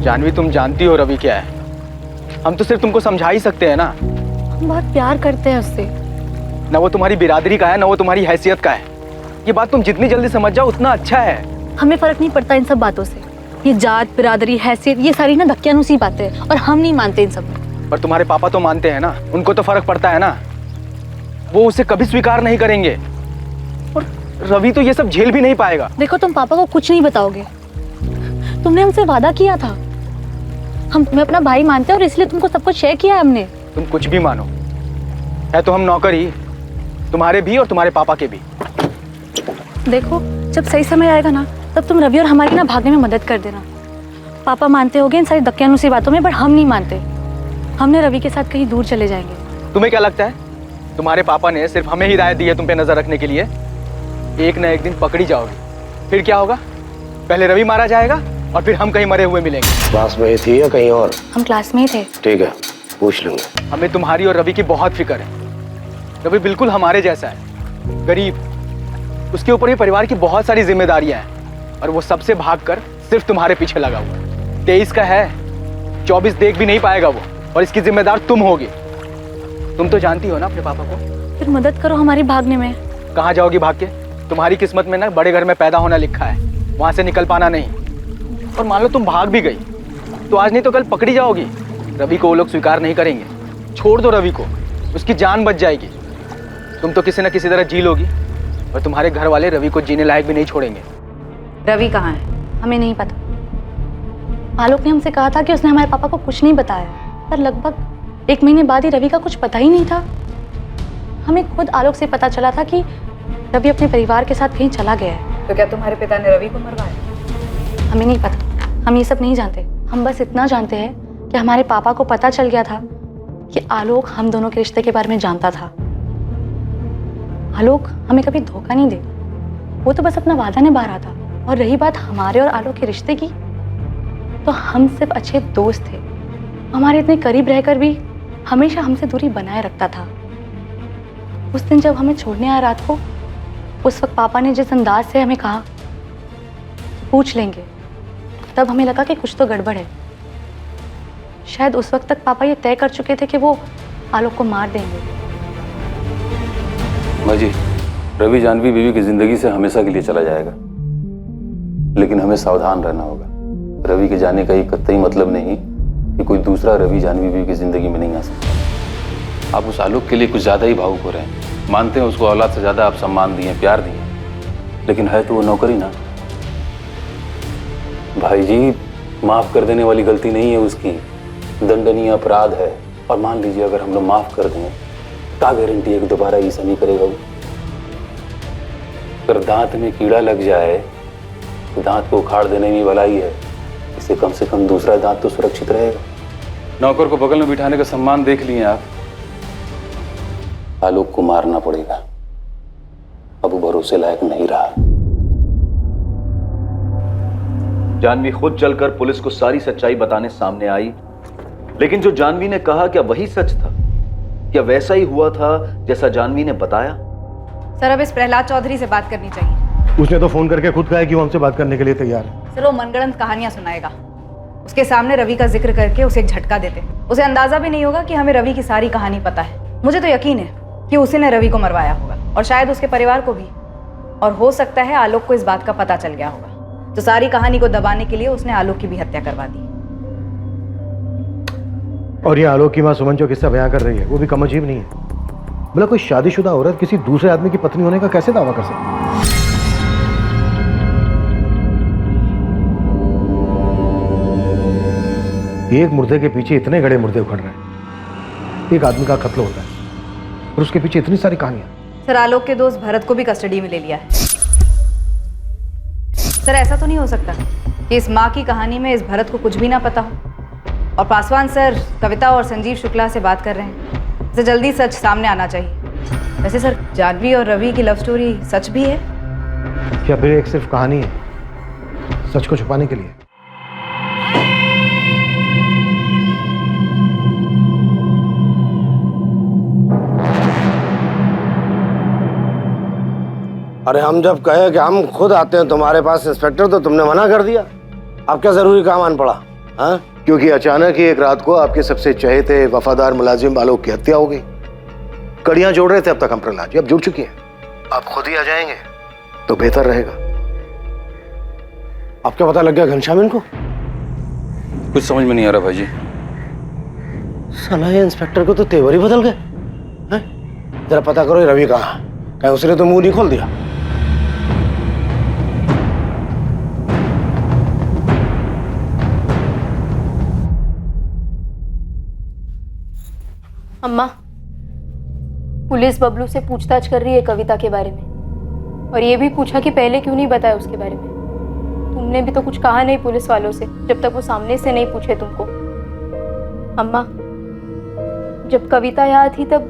जानवी, तुम जानती हो रवि क्या है। हम तो सिर्फ तुमको समझा ही सकते हैं ना। हम बहुत प्यार करते हैं उससे। ना वो तुम्हारी बिरादरी का है, ना वो तुम्हारी हैसियत का है। ये बात तुम जितनी जल्दी समझ जाओ उतना अच्छा है। हमें फर्क नहीं पड़ता इन सब बातों से। ये जात, बिरादरी, हैसियत, ये सारी ना धक्कियानुसी बातें हैं और हम नहीं मानते इन सब में। पर तुम्हारे पापा तो मानते हैं ना, उनको तो फर्क पड़ता है ना। वो उसे कभी स्वीकार नहीं करेंगे और रवि तो ये सब झेल भी नहीं पाएगा। देखो, तुम पापा को कुछ नहीं बताओगे। तुमने हमसे वादा किया था। हम तुम्हें अपना भाई मानते हैं और इसलिए तुमको सब कुछ शेयर किया है हमने। तुम कुछ भी मानो, है तो हम नौकर ही, तुम्हारे भी और तुम्हारे पापा के भी। देखो, जब सही समय आएगा ना, तब तुम रवि और हमारी ना भागने में मदद कर देना। पापा मानते होंगे इन सारी धक्कियानुसी बातों में, पर हम नहीं मानते। हमने रवि के साथ कहीं दूर चले जाएंगे। तुम्हें क्या लगता है तुम्हारे पापा ने सिर्फ हमें हिदायत दी है तुम पे नजर रखने के लिए? एक न एक दिन पकड़ी जाओगी, फिर क्या होगा? पहले रवि मारा जाएगा और फिर हम कहीं मरे हुए मिलेंगे। क्लास में ही थी या कहीं और? हम क्लास में ही थे। ठीक है, पूछ लूंगा। हमें तुम्हारी और रवि की बहुत फिक्र है। रवि बिल्कुल हमारे जैसा है, गरीब। उसके ऊपर ही परिवार की बहुत सारी जिम्मेदारियां हैं और वो सबसे भागकर सिर्फ तुम्हारे पीछे लगा हुआ है। 23 का है, 24 देख भी नहीं पाएगा वो, और इसकी जिम्मेदार तुम होगी। तुम तो जानती हो ना अपने पापा को। फिर मदद करो हमारी भागने में। कहाँ जाओगी भाग के? तुम्हारी किस्मत में ना बड़े घर में पैदा होना लिखा है, वहां से निकल पाना नहीं। और मान लो तुम भाग भी गई तो आज नहीं तो कल पकड़ी जाओगी। रवि को वो लोग स्वीकार नहीं करेंगे। छोड़ दो रवि को, उसकी जान बच जाएगी। तुम तो किसी न किसी तरह जी लोगी और तुम्हारे घर वाले रवि को जीने लायक भी नहीं छोड़ेंगे। रवि कहाँ है? हमें नहीं पता। आलोक ने हमसे कहा था कि उसने हमारे पापा को कुछ नहीं बताया, पर लगभग 1 महीने बाद ही रवि का कुछ पता ही नहीं था। हमें खुद आलोक से पता चला था कि रवि अपने परिवार के साथ कहीं चला गया है। तो क्या तुम्हारे पिता ने रवि को मरवाया? हमें नहीं पता, हम ये सब नहीं जानते। हम बस इतना जानते हैं कि हमारे पापा को पता चल गया था कि आलोक हम दोनों के रिश्ते के बारे में जानता था। आलोक हमें कभी धोखा नहीं दे, वो तो बस अपना वादा निभा रहा था। और रही बात हमारे और आलोक के रिश्ते की, तो हम सिर्फ अच्छे दोस्त थे। हमारे इतने करीब रहकर भी हमेशा हमसे दूरी बनाए रखता था। उस दिन जब हमें छोड़ने आया रात को, उस वक्त पापा ने जिस अंदाज से हमें कहा पूछ लेंगे, तब हमें लगा कि कुछ तो गड़बड़ है। शायद उस वक्त तक पापा ये तय कर चुके थे कि वो आलोक को मार देंगे। माँ जी, रवि जानवी बीवी की जिंदगी से हमेशा के लिए चला जाएगा, लेकिन हमें सावधान रहना होगा। रवि के जाने का ये कतई मतलब नहीं कि कोई दूसरा रवि जानवी बीवी की जिंदगी में नहीं आ सकता। आप उस आलोक के लिए कुछ ज्यादा ही भावुक हो रहे हैं। मानते हैं उसको औलाद से ज्यादा आप सम्मान दिए, प्यार दिए, लेकिन है तो वो नौकरी ना। भाई जी, माफ कर देने वाली गलती नहीं है उसकी, दंडनीय अपराध है। और मान लीजिए अगर हम लोग माफ कर दें, क्या गारंटी है कि दोबारा ऐसा नहीं करेगा वो? अगर दांत में कीड़ा लग जाए तो दांत को उखाड़ देने में भलाई है, इसे कम से कम दूसरा दांत तो सुरक्षित रहेगा। नौकर को बगल में बिठाने का सम्मान देख लिए आप। आलोक को मारना पड़ेगा, अब वो भरोसे लायक नहीं रहा। जानवी खुद चलकर पुलिस को सारी सच्चाई बताने सामने आई, लेकिन जो जानवी ने कहा क्या वही सच था? क्या वैसा ही हुआ था जैसा जानवी ने बताया? सर अब इस प्रहलाद चौधरी से बात करनी चाहिए। उसने तो फोन करके खुद कहा कि वो हमसे बात करने के लिए तैयार है। सर वो मनगढ़ंत कहानियां सुनाएगा। उसके सामने रवि का जिक्र करके उसे एक झटका देते, उसे अंदाजा भी नहीं होगा कि हमें रवि की सारी कहानी पता है। मुझे तो यकीन है कि उसी ने रवि को मरवाया होगा और शायद उसके परिवार को भी। और हो सकता है आलोक को इस बात का पता चल गया होगा, तो सारी कहानी को दबाने के लिए उसने आलोक की भी हत्या करवा दी। और ये आलोक की मां सुमन जो किस्सा बयां कर रही है वो भी कम अजीब नहीं है। बोला कोई शादीशुदा औरत किसी दूसरे आदमी की पत्नी होने का कैसे दावा कर सकती है? एक मुर्दे के पीछे इतने गड़े मुर्दे उखड़ रहे हैं। एक आदमी का कत्ल होता है और उसके पीछे इतनी सारी कहानियां। सर आलोक के दोस्त भरत को भी कस्टडी में ले लिया है। सर ऐसा तो नहीं हो सकता कि इस माँ की कहानी में इस भरत को कुछ भी ना पता हो। और पासवान सर कविता और संजीव शुक्ला से बात कर रहे हैं, इसे जल्दी सच सामने आना चाहिए। वैसे सर जानवी और रवि की लव स्टोरी सच भी है क्या फिर एक सिर्फ कहानी है सच को छुपाने के लिए? अरे हम जब कहे कि हम खुद आते हैं तुम्हारे पास इंस्पेक्टर, तो तुमने मना कर दिया। अब क्या जरूरी काम आन पड़ा? हाँ, क्योंकि अचानक ही एक रात को आपके सबसे चहेते वफादार मुलाजिम आलोक की हत्या हो गई। कड़ियां जोड़ रहे थे अब तक हम प्रहलाद जी, अब जुड़ चुकी हैं। आप खुद ही आ जाएंगे तो बेहतर रहेगा। अब क्या पता लग गया घनश्याम इनको? कुछ समझ में नहीं आ रहा भाई जी। साला ये इंस्पेक्टर को तो तेवर ही बदल गए। जरा पता करो ये रवि कहाँ, कहीं उसने तो मुंह नहीं खोल दिया। अम्मा, पुलिस बबलू से पूछताछ कर रही है कविता के बारे में, और ये भी पूछा कि पहले क्यों नहीं बताया उसके बारे में। तुमने भी तो कुछ कहा नहीं पुलिस वालों से जब तक वो सामने से नहीं पूछे तुमको। अम्मा, जब कविता यहाँ थी तब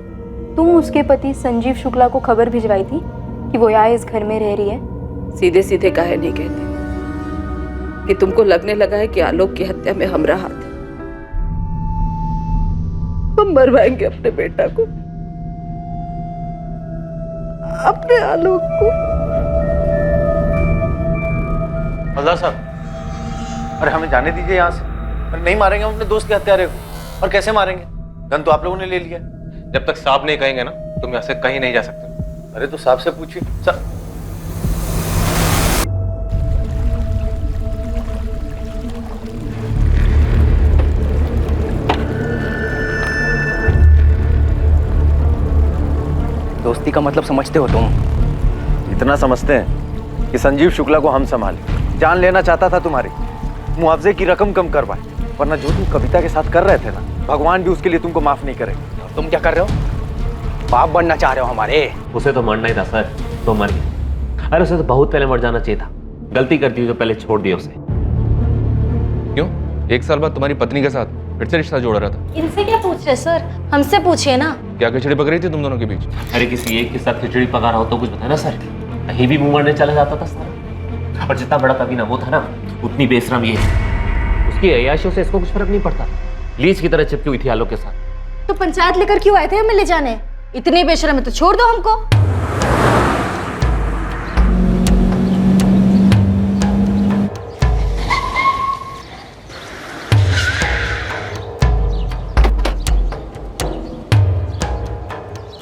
तुम उसके पति संजीव शुक्ला को खबर भिजवाई थी कि वो यहाँ इस घर में रह रही है? सीधे सीधे काहे नहीं कहते कि तुमको लगने लगा है कि आलोक की हत्या में हमारा हाथ है। हम मरवाएंगे अपने बेटा को, अपने आलोक को। हवलदार साहब, अरे हमें जाने दीजिए यहाँ से। नहीं मारेंगे हम अपने दोस्त के हत्यारे को। और कैसे मारेंगे? गन तो आप लोगों ने ले लिया। जब तक साहब नहीं कहेंगे ना तुम यहाँ से कहीं नहीं जा सकते। अरे तो साहब से पूछिए। दोस्ती का मतलब समझते हो तुम? इतना समझते हैं कि संजीव शुक्ला को हम संभालें। जान लेना चाहता था तुम्हारी, मुआवजे की रकम कम करवाए, वरना जो तुम कविता के साथ कर रहे थे ना, भगवान भी उसके लिए तुमको माफ नहीं करेंगे। तुम क्या कर रहे हो? बाप बनना चाह रहे हो हमारे? उसे तो मरना ही था सर, तो मर गया। अरे उसे तो बहुत पहले मर जाना चाहिए था। गलती करती हुई तो पहले छोड़ दिया उसे। क्यों? 1 साल बाद तुम्हारी पत्नी के साथ फिर से रिश्ता जोड़ रहा था। इनसे क्या पूछ रहे सर, हमसे पूछिए ना। क्या खिचड़ी पक रही थी तुम दोनों के बीच? अरे किसी एक के साथ खिचड़ी पका रहा हो तो कुछ बताना सर। कहीं भी मुंह मारने चला जाता था सर। और जितना बड़ा कभी ना वो था ना, उतनी बेशरम ये है। उसकी अय्याशियों से इसको कुछ फर्क नहीं पड़ता। लीच की तरह चिपकी हुई थी आलोक के साथ। तो पंचायत लेकर क्यों आए थे हमें ले जाने? इतने बेशरम है तो छोड़ दो हमको।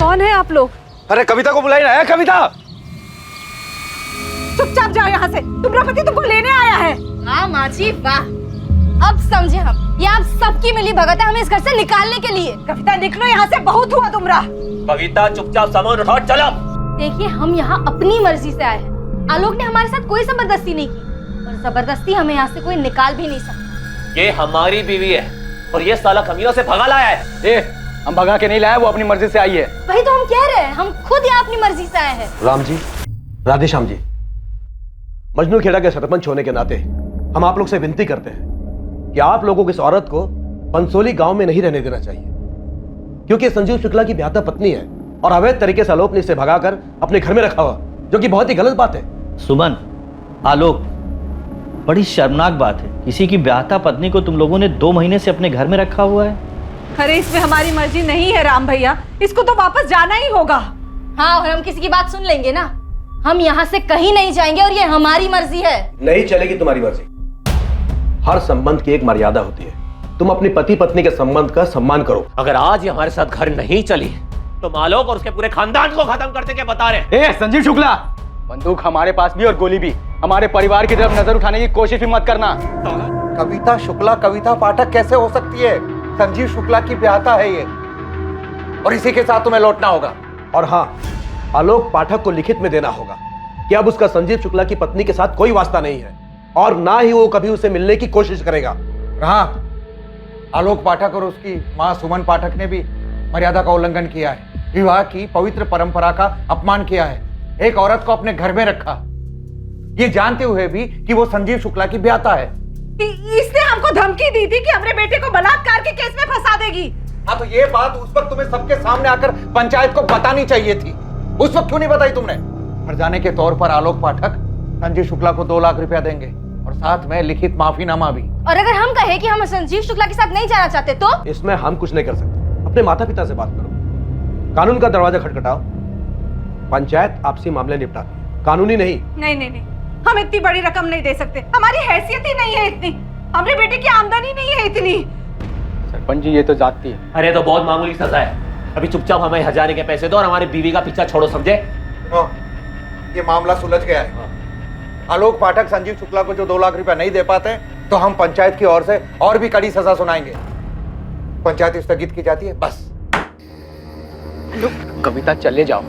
कौन है आप लोग? अरे कविता को बुलाई ना। है कविता? चुपचाप जाओ यहाँ से। तुम्हारा पति तुमको लेने आया है। वाह माँ जी वाह, अब समझे हम। ये आप सबकी मिली भगत है हमें इस घर से निकालने के लिए। कविता निकलो यहाँ से, बहुत हुआ तुमरा। कविता चुपचाप सामान उठा, चलो। देखिए हम यहाँ अपनी मर्जी से आए हैं। आलोक ने हमारे साथ कोई जबरदस्ती नहीं की, और जबरदस्ती हमें यहाँ से कोई निकाल भी नहीं सकता। ये हमारी बीवी है और ये साला कमीनों से भगा लाया है। हम भगा के नहीं लाए, वो अपनी मर्जी से आई है। वही तो हम कह रहे हैं, हम खुद यहाँ अपनी मर्जी से आए हैं। राम जी, राधेश्याम जी, मजनू खेड़ा के सरपंच होने के नाते हम आप लोग से विनती करते हैं कि आप लोगों को इस औरत को बंसोली गांव में नहीं रहने देना चाहिए, क्योंकि संजीव शुक्ला की ब्याहता पत्नी है और अवैध तरीके से आलोक ने इसे भगाकर अपने घर में रखा हुआ, जो कि बहुत ही गलत बात है। सुमन, आलोक, बड़ी शर्मनाक बात है। किसी की ब्याहता पत्नी को तुम लोगों ने 2 महीने से अपने घर में रखा हुआ है। अरे इसमें हमारी मर्जी नहीं है राम भैया, इसको तो वापस जाना ही होगा। हाँ, और हम किसी की बात सुन लेंगे ना, हम यहाँ से कहीं नहीं जाएंगे और ये हमारी मर्जी है। नहीं चलेगी तुम्हारी मर्जी। हर संबंध की एक मर्यादा होती है। तुम अपनी पति पत्नी के संबंध का सम्मान करो। अगर आज ये हमारे साथ घर नहीं चली तो आलोक और उसके पूरे खानदान को खत्म करते क्या बता रहे? ए संजीव शुक्ला, बंदूक हमारे पास भी और गोली भी। हमारे परिवार की तरफ नजर उठाने की कोशिश भी मत करना। कविता शुक्ला कविता पाठक कैसे हो सकती है? संजीव शुक्ला की ब्याहता है ये, और इसी के साथ तुम्हें लौटना होगा। और हाँ, आलोक पाठक को लिखित में देना होगा कि अब उसका संजीव शुक्ला की पत्नी के साथ कोई वास्ता नहीं है और ना ही वो कभी उसे मिलने की कोशिश करेगा। हाँ, आलोक पाठक और उसकी मां सुमन पाठक ने भी मर्यादा का उल्लंघन किया है, विवाह की पवित्र परंपरा का अपमान किया है, एक औरत को अपने घर में रखा, ये जानते हुए भी कि वो संजीव शुक्ला की ब्याहता है। इसने हमको धमकी दी थी कि हमरे बेटे को बलात्कार के केस में फंसा देगी। हाँ, तो ये बात उस वक्त तुम्हें सबके सामने आकर पंचायत को बतानी चाहिए थी। उस वक्त क्यों नहीं बताई तुमने? हर्जाने के तौर पर आलोक पाठक संजीव शुक्ला को 2 लाख रुपया देंगे और साथ में लिखित माफीनामा भी। और अगर हम कहे कि हम संजीव शुक्ला के साथ नहीं जाना चाहते तो? इसमें हम कुछ नहीं कर सकते। अपने माता पिता से बात करो, कानून का दरवाजा खटखटाओ। पंचायत आपसी मामले निपटाती है, कानूनी नहीं। नहीं, हम इतनी बड़ी रकम नहीं दे सकते, हमारी हैसियत ही नहीं है इतनी, हमारे बेटे की आमदनी नहीं है इतनी। सरपंच जी, ये तो जाती है। अरे तो बहुत मामूली सजा है। अभी चुपचाप हमें हजारे के पैसे दो और हमारी बीवी का पीछा छोड़ो, समझे? ये मामला सुलझ गया है। आलोक पाठक संजीव शुक्ला को जो 2 लाख रुपया नहीं दे पाते तो हम पंचायत की ओर से और भी कड़ी सजा सुनाएंगे। पंचायत स्थगित की जाती है, बस। कविता, चले जाओ।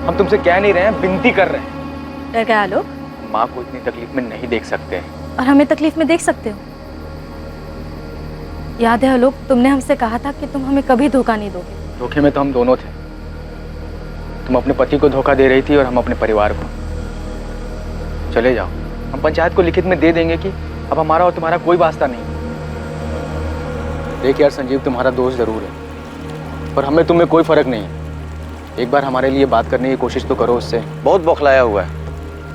हम तुमसे कह नहीं रहे हैं, विनती कर रहे हैं। डर गया आलोक? माँ को इतनी तकलीफ में नहीं देख सकते और हमें तकलीफ में देख सकते हो? याद है आलोक, तुमने हमसे कहा था कि तुम हमें कभी धोखा नहीं दोगे। धोखे में तो हम दोनों थे। तुम अपने पति को धोखा दे रही थी और हम अपने परिवार को। चले जाओ, हम पंचायत को लिखित में दे देंगे कि अब हमारा और तुम्हारा कोई वास्ता नहीं। देख यार संजीव, तुम्हारा दोस्त जरूर है पर हमें तुम्हें कोई फर्क नहीं है। एक बार हमारे लिए बात करने की कोशिश तो करो उससे। बहुत बौखलाया हुआ है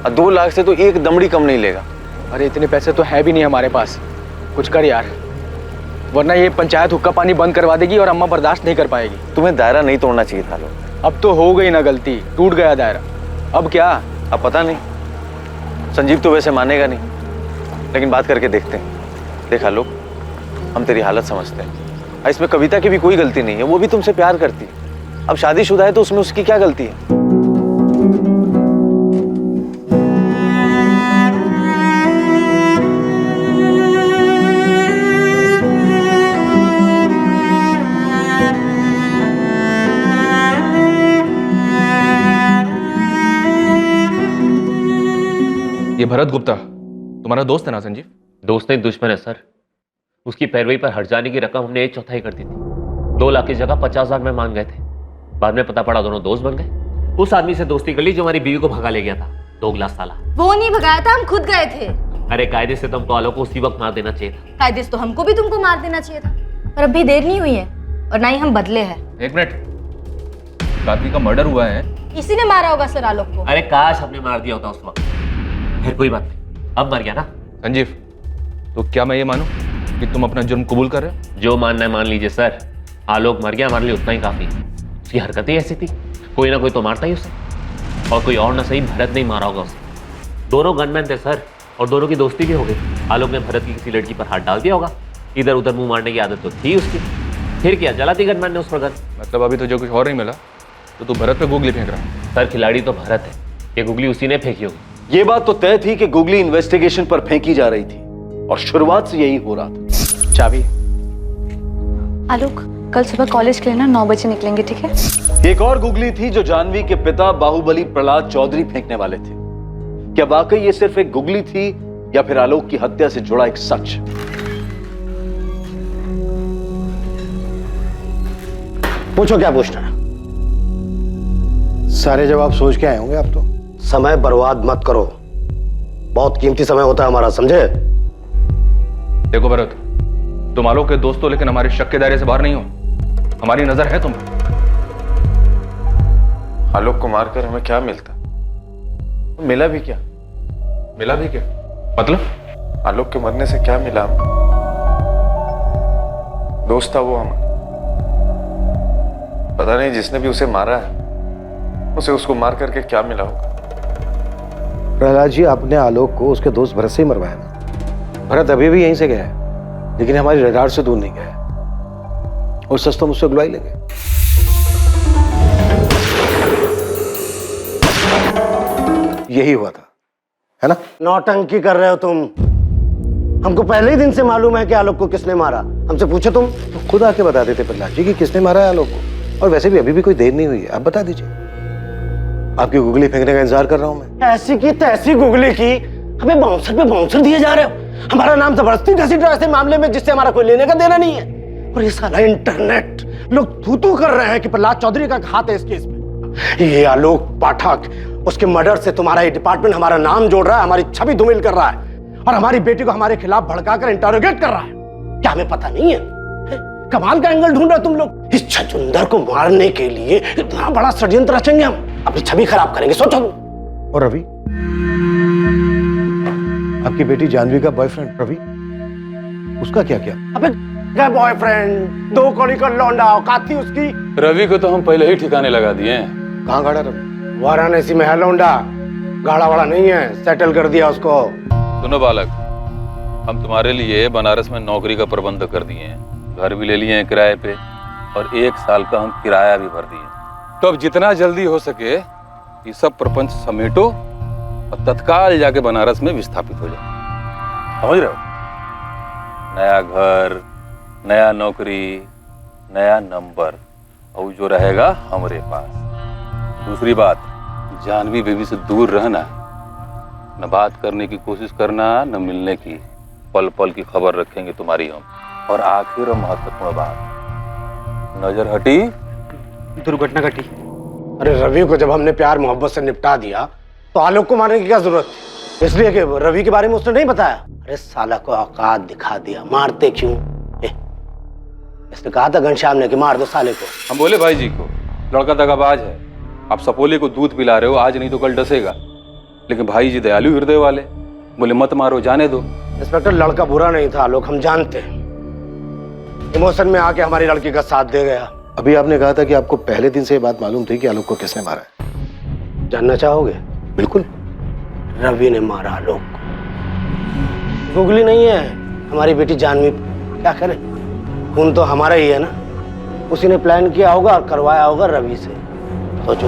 और 2 लाख से तो एक दमड़ी कम नहीं लेगा। अरे इतने पैसे तो है भी नहीं हमारे पास, कुछ कर यार, वरना ये पंचायत हुक्का पानी बंद करवा देगी और अम्मा बर्दाश्त नहीं कर पाएगी। तुम्हें दायरा नहीं तोड़ना चाहिए था लोग। अब तो हो गई ना गलती, टूट गया दायरा, अब क्या? अब पता नहीं, संजीव तो वैसे मानेगा नहीं, लेकिन बात करके देखते हैं। देखा लोग, हम तेरी हालत समझते हैं। इसमें कविता की भी कोई गलती नहीं है, वो भी तुमसे प्यार करती है। अब शादीशुदा है तो उसमें उसकी क्या गलती है? ये भरत गुप्ता तुम्हारा दोस्त है ना संजीव? दोस्त नहीं, दुश्मन है सर। उसकी पैरवी पर हर्जाने की रकम हमने 1/4 कर दी थी। 2 लाख की जगह 50 लाख में मान गए थे। बाद में पता पड़ा दोनों दोस्त बन गए। उस आदमी से दोस्ती कर ली जो हमारी बीवी को भगा ले गया था, दोगला साला। वो नहीं भगाया था, हम खुद गए थे। अरे कायदे से तुमको आलोक को उसी वक्त मार देना चाहिए था। कायदे से तो हमको भी तुमको मार देना चाहिए था, पर अभी देर नहीं हुई है और ना ही हम बदले हैं। 1 मिनट, आदमी का मर्डर हुआ है। इसी ने मारा होगा सर आलोक को। अरे काश हमने मार दिया होता उस वक्त। फिर कोई बात नहीं, अब मर गया ना। संजीव, तो क्या मैं ये मानूं कि तुम अपना जुर्म कबूल कर रहे हो? जो मानना है मान लीजिए सर। आलोक मर गया, हमारे लिए उतना ही काफी। उसकी हरकतें ऐसी थी, कोई ना कोई तो मारता ही उसे, और कोई और ना सही भरत नहीं मारा होगा उसे। दोनों गनमैन थे सर, और दोनों की दोस्ती भी हो गई। आलोक ने भरत की किसी लड़की पर हाथ डाल दिया होगा, इधर उधर मुंह मारने की आदत तो थी उसकी। फिर क्या, जला दी गनमैन ने उस पर गन। मतलब अभी तो जो कुछ और नहीं मिला तो तू भरत पे गूगली फेंक रहा है? सर खिलाड़ी तो भरत है, ये गूगली उसी ने फेंकी होगी। ये बात तो तय थी कि गूगली इन्वेस्टिगेशन पर फेंकी जा रही थी और शुरुआत से यही हो रहा था। चाबी? आलोक, कल सुबह कॉलेज के लिए ना 9 बजे निकलेंगे, ठीक है? एक और गूगली थी जो जानवी के पिता बाहुबली प्रहलाद चौधरी फेंकने वाले थे। क्या वाकई ये सिर्फ एक गूगली थी या फिर आलोक की हत्या से जुड़ा एक सच? पूछो क्या पूछना है। सारे जवाब सोच के आए होंगे आप तो। समय बर्बाद मत करो, बहुत कीमती समय होता है हमारा, समझे? देखो भरत, तुम आलोक के दोस्त हो लेकिन हमारे शक के दायरे से बाहर नहीं हो। हमारी नजर है तुम पर। आलोक को मारकर हमें क्या मिलता? मिला भी क्या? मिला भी क्या मतलब? आलोक के मरने से क्या मिला? दोस्त था वो हमारा। पता नहीं जिसने भी उसे मारा है उसे उसको मार करके क्या मिला होगा। प्रहलाद जी, आपने आलोक को उसके दोस्त भरत से ही मरवाया ना? भरत अभी भी यहीं से गया है, लेकिन हमारी रडार से दूर नहीं गया है। और सच तो मुझसे अगुवाई लेंगे। यही हुआ था, है ना? नौटंकी कर रहे हो तुम। हमको पहले ही दिन से मालूम है कि आलोक को किसने मारा। हमसे पूछो तुम। तो खुद आके बता देते प्रहलाद जी कि किसने मारा है आलोक को। और वैसे भी अभी भी कोई देर नहीं हुई है, आप बता दीजिए। आपकी गुगली फेंकने का इंतजार कर रहा हूं मैं। ऐसी की तैसी गुगली की हमें बाउंसर पे बाउंसर दिए जा रहे हो। हमारा नाम जबरदस्ती घसीट रहे हो ऐसे मामले में जिससे हमारा कोई लेने का देना नहीं है। और ये साला इंटरनेट लोग थू कर रहे हैं कि प्रहलाद चौधरी का हाथ है इस केस में। ये आलोक पाठक, उसके मर्डर से तुम्हारा ये डिपार्टमेंट हमारा नाम जोड़ रहा है, हमारी छवि धूमिल कर रहा है और हमारी बेटी को हमारे खिलाफ भड़काकर इंटरोगेट कर रहा है। क्या हमें पता नहीं है? कमाल का एंगल ढूंढ रहे हो तुम लोग। इस छछूंदर को मारने के लिए इतना बड़ा षड्यंत्र रचेंगे हम, अपनी छवि खराब करेंगे, सोचो। और रवि, आपकी बेटी जानवी का बॉयफ्रेंड रवि, उसका क्या किया? अबे क्या बॉयफ्रेंड? 2 कौड़ी का लौंडा औकात थी उसकी। रवि को तो हम पहले ही ठिकाने लगा दिए हैं। कहाँ गाड़ा रवि? वाराणसी में है लौंडा, गाड़ा वाड़ा नहीं है, सेटल कर दिया उसको। सुनो बालक, हम तुम्हारे लिए बनारस में नौकरी का प्रबंध कर दिए हैं, घर भी ले लिए हैं किराए पे और 1 साल का हम किराया भी भर दिए। तो अब जितना जल्दी हो सके ये सब प्रपंच समेटो और तत्काल जाके बनारस में विस्थापित हो जाओ। समझ रहे हो? नया घर, नया नौकरी, नया नंबर, और जो रहेगा हमारे पास। दूसरी बात, जानवी बेबी से दूर रहना, न बात करने की कोशिश करना, न मिलने की। पल पल की खबर रखेंगे तुम्हारी हम। और आखिर और महत्वपूर्ण बात, नजर हटी दुर्घटना घटी। अरे रवि को जब हमने प्यार मोहब्बत से निपटा दिया तो आलोक को मारने की क्या जरूरत थी? इसलिए कि रवि के बारे में उसने नहीं बताया। अरे साला को औकात दिखा दिया, मारते क्यों? इसने कहा था घनश्याम ने कि मार दो साले को। हम बोले भाई जी को लड़का दगाबाज है, आप सपोले को दूध पिला रहे हो, आज नहीं तो कल डसेगा। लेकिन भाई जी दयालु हृदय वाले, बोले मत मारो, जाने दो। इंस्पेक्टर, लड़का बुरा नहीं था आलोक, हम जानते हैं। इमोशन में आके हमारी लड़की का साथ दे गया। अभी आपने कहा था कि आपको पहले दिन से ये बात मालूम थी कि आलोक को किसने मारा है। जानना चाहोगे? बिल्कुल। रवि ने मारा आलोक को। गुगली नहीं है, हमारी बेटी जानवी। क्या करें, खून तो हमारा ही है ना। उसी ने प्लान किया होगा और करवाया होगा रवि से। सोचो,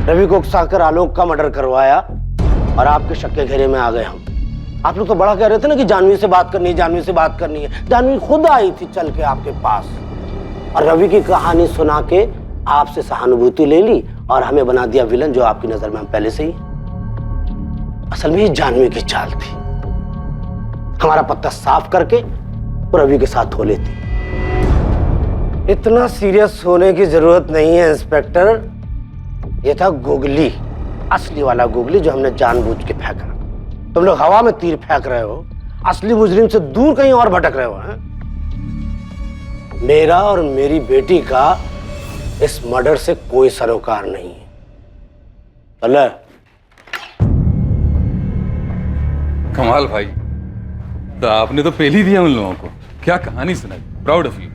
रवि को उकसाकर आलोक का मर्डर करवाया और आपके शक के घेरे में आ गए हम। आप लोग तो बड़ा कह रहे थे ना कि जानवी से बात करनी है, जानवी से बात करनी है। जानवी खुद आई थी चल के आपके पास और रवि की कहानी सुना के आपसे सहानुभूति ले ली और हमें बना दिया विलन, जो आपकी नजर में हम पहले से ही। असल में ये जानवी की चाल थी, हमारा पत्ता साफ करके रवि के साथ हो लेती। इतना सीरियस होने की जरूरत नहीं है इंस्पेक्टर। ये था गुगली, असली वाला गुगली जो हमने जानबूझ के फेंका। तुम लोग हवा में तीर फेंक रहे हो, असली मुजरिम से दूर कहीं और भटक रहे हो। हैं? मेरा और मेरी बेटी का इस मर्डर से कोई सरोकार नहीं है। चले। कमाल भाई, तो आपने तो पहले ही दिया उन लोगों को। क्या कहानी सुनाई, प्राउड ऑफ यू।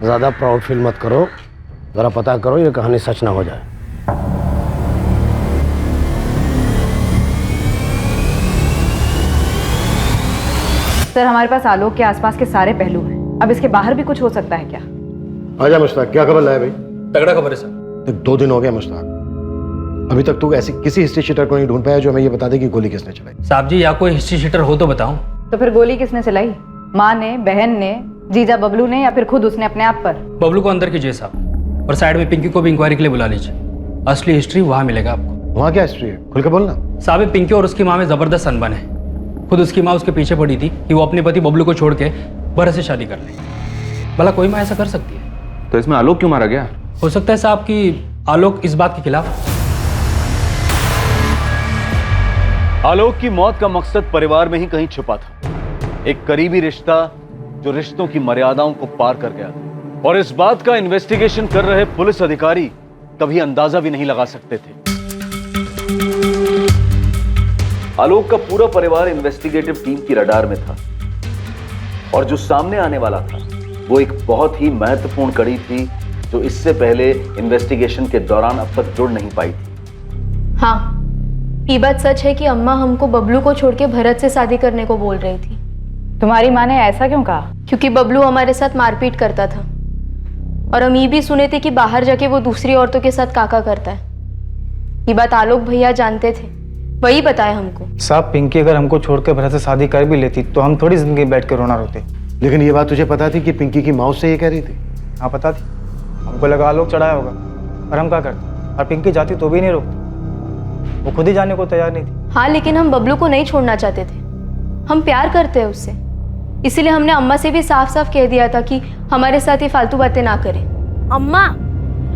ज्यादा प्राउड फील मत करो, जरा पता करो ये कहानी सच ना हो जाए। सर, हमारे पास आलोक के आसपास के सारे पहलू हैं। अब इसके बाहर भी कुछ हो सकता है क्या? आजा मुश्ताक, क्या खबर लाया भाई? तगड़ा खबर है सर। 2 दिन हो गए मुश्ताक, अभी तक तू ऐसी किसी हिस्ट्री शीटर को नहीं ढूंढ पाया जो हमें ये बता दे कि गोली किसने चलाई। साहब जी, या कोई हिस्ट्री शीटर हो तो बताऊं। तो फिर गोली किसने चलाई? माँ ने, बहन ने, जीजा बबलू ने, या फिर खुद उसने अपने आप पर? बबलू को अंदर कीजिए साहब, और साइड में पिंकी को भी इंक्वायरी के लिए बुला लीजिए। असली हिस्ट्री वहां मिलेगा आपको। वहां क्या हिस्ट्री है, खुल के बोलना। साहब, पिंकी और उसकी माँ में जबरदस्त अनबन है। खुद उसकी माँ उसके पीछे पड़ी थी कि वो अपने पति बबलू को छोड़ के भरत से शादी कर ले। भला कोई माँ ऐसा कर सकती है? तो इसमें आलोक क्यों मारा गया? हो सकता है साहब कि आलोक इस बात के खिलाफ। आलोक की मौत का मकसद परिवार में ही कहीं छुपा था, एक करीबी रिश्ता जो रिश्तों की मर्यादाओं को पार कर गया था। और इस बात का इन्वेस्टिगेशन कर रहे पुलिस अधिकारी कभी अंदाजा भी नहीं लगा सकते थे। आलोक का पूरा परिवार इन्वेस्टिगेटिव टीम की रडार में था और जो सामने आने वाला था वो एक बहुत ही महत्वपूर्ण कड़ी थी जो इससे पहले इन्वेस्टिगेशन के दौरान अब तक जुड़ नहीं पाई थी। हाँ, ये बात सच है कि अम्मा हमको बबलू को छोड़ के भरत से शादी करने को बोल रही थी। तुम्हारी माँ ने ऐसा क्यों कहा? क्योंकि बबलू हमारे साथ मारपीट करता था और हम ये भी सुने थे कि बाहर जाके वो दूसरी औरतों के साथ काका करता है। ये बात आलोक भैया जानते थे, वही बताया हमको। साहब, पिंकी अगर हमको छोड़ के भरत से शादी कर भी लेती तो हम थोड़ी जिंदगी बैठ के रोना रोते। लेकिन ये बात तुझे पता थी कि पिंकी की माँ से ये कह रही थी? हाँ पता थी, हमको लगा आलोक चढ़ाया होगा, और हम क्या करते? और पिंकी जाती तो भी नहीं रोकती, वो खुद ही जाने को तैयार नहीं थी। हाँ, लेकिन हम बबलू को नहीं छोड़ना चाहते थे, हम प्यार करते हैं उससे, इसीलिए हमने अम्मा से भी साफ साफ कह दिया था कि हमारे साथ ये फालतू बातें ना करें। अम्मा,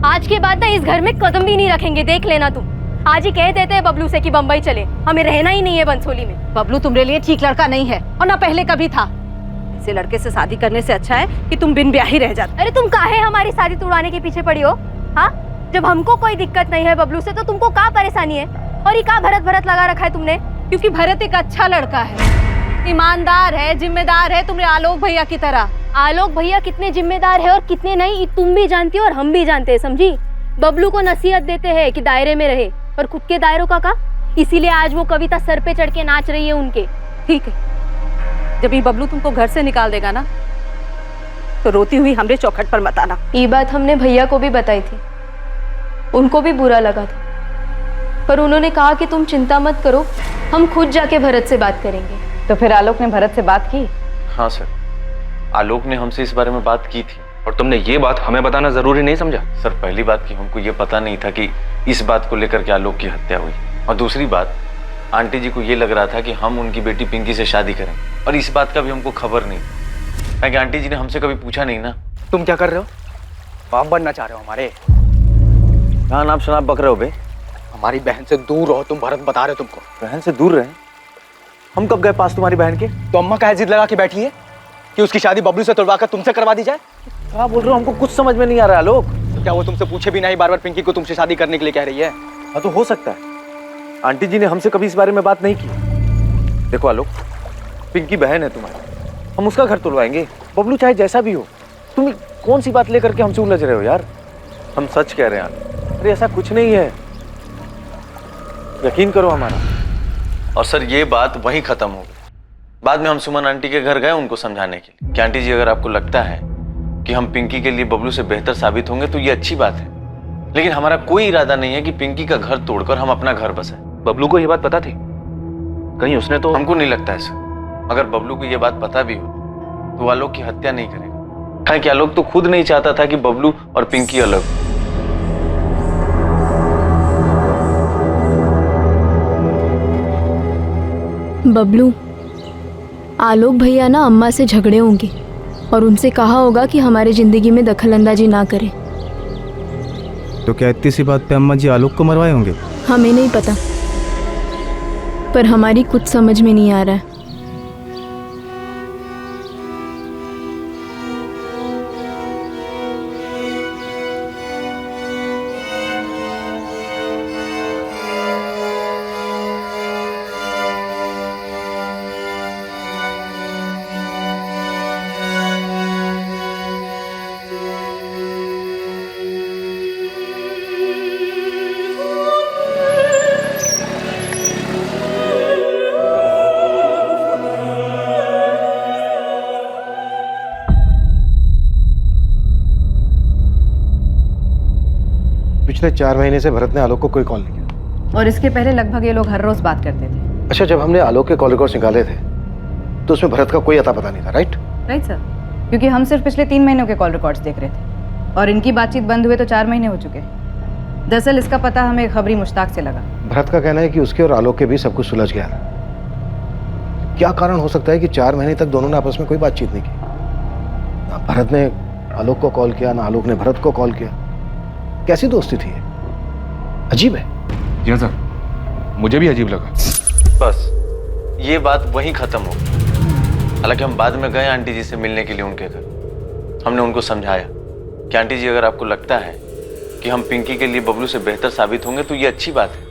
आज के बाद ना इस घर में कदम भी नहीं रखेंगे, देख लेना तुम। आज ही कह देते हैं बबलू से कि बम्बई चले, हमें रहना ही नहीं है बंसोली में। बबलू तुम्हारे लिए ठीक लड़का नहीं है और ना पहले कभी था। ऐसे लड़के से शादी करने से अच्छा है कि तुम बिन ब्याह ही रह जाते। अरे तुम काहे हमारी शादी तुड़वाने के पीछे पड़ी हो? हाँ, जब हमको कोई दिक्कत नहीं है बबलू से तो तुमको क्या परेशानी है? और ये क्या भरत भरत लगा रखा है तुमने? क्योंकि भरत एक अच्छा लड़का है, ईमानदार है, जिम्मेदार है, तुम्हारे आलोक भैया की तरह। आलोक भैया कितने जिम्मेदार है और कितने नहीं, तुम भी जानती हो और हम भी जानते हैं, समझी? बबलू को नसीहत देते हैं कि दायरे में रहे, पर खुद के दायरों का इसीलिए आज वो कविता सर पे चढ़ के नाच रही है उनके। ठीक है, जब ये बबलू तुमको घर से निकाल देगा ना तो रोती हुई हमरे चौखट पर मत आना। ये बात हमने भैया को भी बताई थी, उनको भी बुरा लगा था, पर उन्होंने कहा कि तुम चिंता मत करो, हम खुद जाके भरत से बात करेंगे। तो फिर आलोक ने भरत से बात की? हाँ सर, आलोक ने हमसे इस बारे में बात की थी। और तुमने ये बात हमें बताना जरूरी नहीं समझा? सर, पहली बात कि हमको ये पता नहीं था कि इस बात को लेकर के आलोक की हत्या हुई, और दूसरी बात आंटी जी को ये लग रहा था कि हम उनकी बेटी पिंकी से शादी करें, और इस बात का भी हमको खबर नहीं, क्योंकि आंटी जी ने हमसे कभी पूछा नहीं ना। तुम क्या कर रहे हो? बाप बनना चाह रहे हो हमारे? कहाँ नाम शनाब बक रहे हो बे? हमारी बहन से दूर रहो, तुम भरत बता रहे हो तुमको। बहन से दूर रहे? हम कब गए पास तुम्हारी बहन के? तो अम्मा का जिद लगा के बैठी है कि उसकी शादी बबलू से तुड़वा कर तुमसे करवा दी जाए। क्या बोल रहे हो? हमको कुछ समझ में नहीं आ रहा है आलोक। तो क्या वो तुमसे पूछे भी नहीं बार बार पिंकी को तुमसे शादी करने के लिए कह रही है? हाँ तो हो सकता है, आंटी जी ने हमसे कभी इस बारे में बात नहीं की। देखो आलोक, पिंकी बहन है तुम्हारी, हम उसका घर तुड़वाएंगे, बबलू चाहे जैसा भी हो। तुम कौन सी बात लेकर के हमसे उलझ रहे हो यार? हम सच कह रहे हैं आलोक, अरे ऐसा कुछ नहीं है, यकीन करो हमारा। और सर ये बात वहीं खत्म हो गई। बाद में हम सुमन आंटी के घर गए उनको समझाने के लिए कि आंटी जी अगर आपको लगता है कि हम पिंकी के लिए बबलू से बेहतर साबित होंगे तो ये अच्छी बात है, लेकिन हमारा कोई इरादा नहीं है कि पिंकी का घर तोड़कर हम अपना घर बसाएं। बबलू को ये बात पता थी? कहीं उसने तो... हमको नहीं लगता है सर, अगर बबलू को ये बात पता भी हो तो आलोक की हत्या नहीं करेगा, कि आलोक तो खुद नहीं चाहता था कि बबलू और पिंकी अलग। बबलू, आलोक भैया ना अम्मा से झगड़े होंगे और उनसे कहा होगा कि हमारे जिंदगी में दखलंदाजी ना करें। तो क्या इतनी सी बात पे अम्मा जी आलोक को मरवाए होंगे? हमें नहीं पता, पर हमारी कुछ समझ में नहीं आ रहा है। पिछले 4 महीने से भरत ने आलोक को कोई कॉल नहीं किया। और इसके पहले लगभग ये लोग हर रोज बात करते थे। अच्छा, जब हमने आलोक के कॉल रिकॉर्ड्स निकाले थे तो उसमें भरत का कोई अता पता नहीं था, राइट? राइट सर, क्योंकि हम सिर्फ पिछले 3 महीनों के कॉल रिकॉर्ड्स देख रहे थे और इनकी बातचीत बंद हुए तो 4 महीने हो चुके। दरअसल इसका पता हमें खबरी मुश्ताक से लगा। भरत का कहना है कि उसके और आलोक के बीच सब कुछ सुलझ गया था। क्या कारण हो सकता है कि 4 महीने तक दोनों ने आपस में कोई बातचीत नहीं की? ना भरत ने आलोक को कॉल किया, ना आलोक ने भरत को कॉल किया। कैसी दोस्ती थी ये? अजीब है। जी सर, मुझे भी अजीब लगा। बस ये बात वहीं खत्म हो गई। हालांकि हम बाद में गए आंटी जी से मिलने के लिए उनके घर। हमने उनको समझाया कि आंटी जी, अगर आपको लगता है कि हम पिंकी के लिए बबलू से बेहतर साबित होंगे तो ये अच्छी बात है,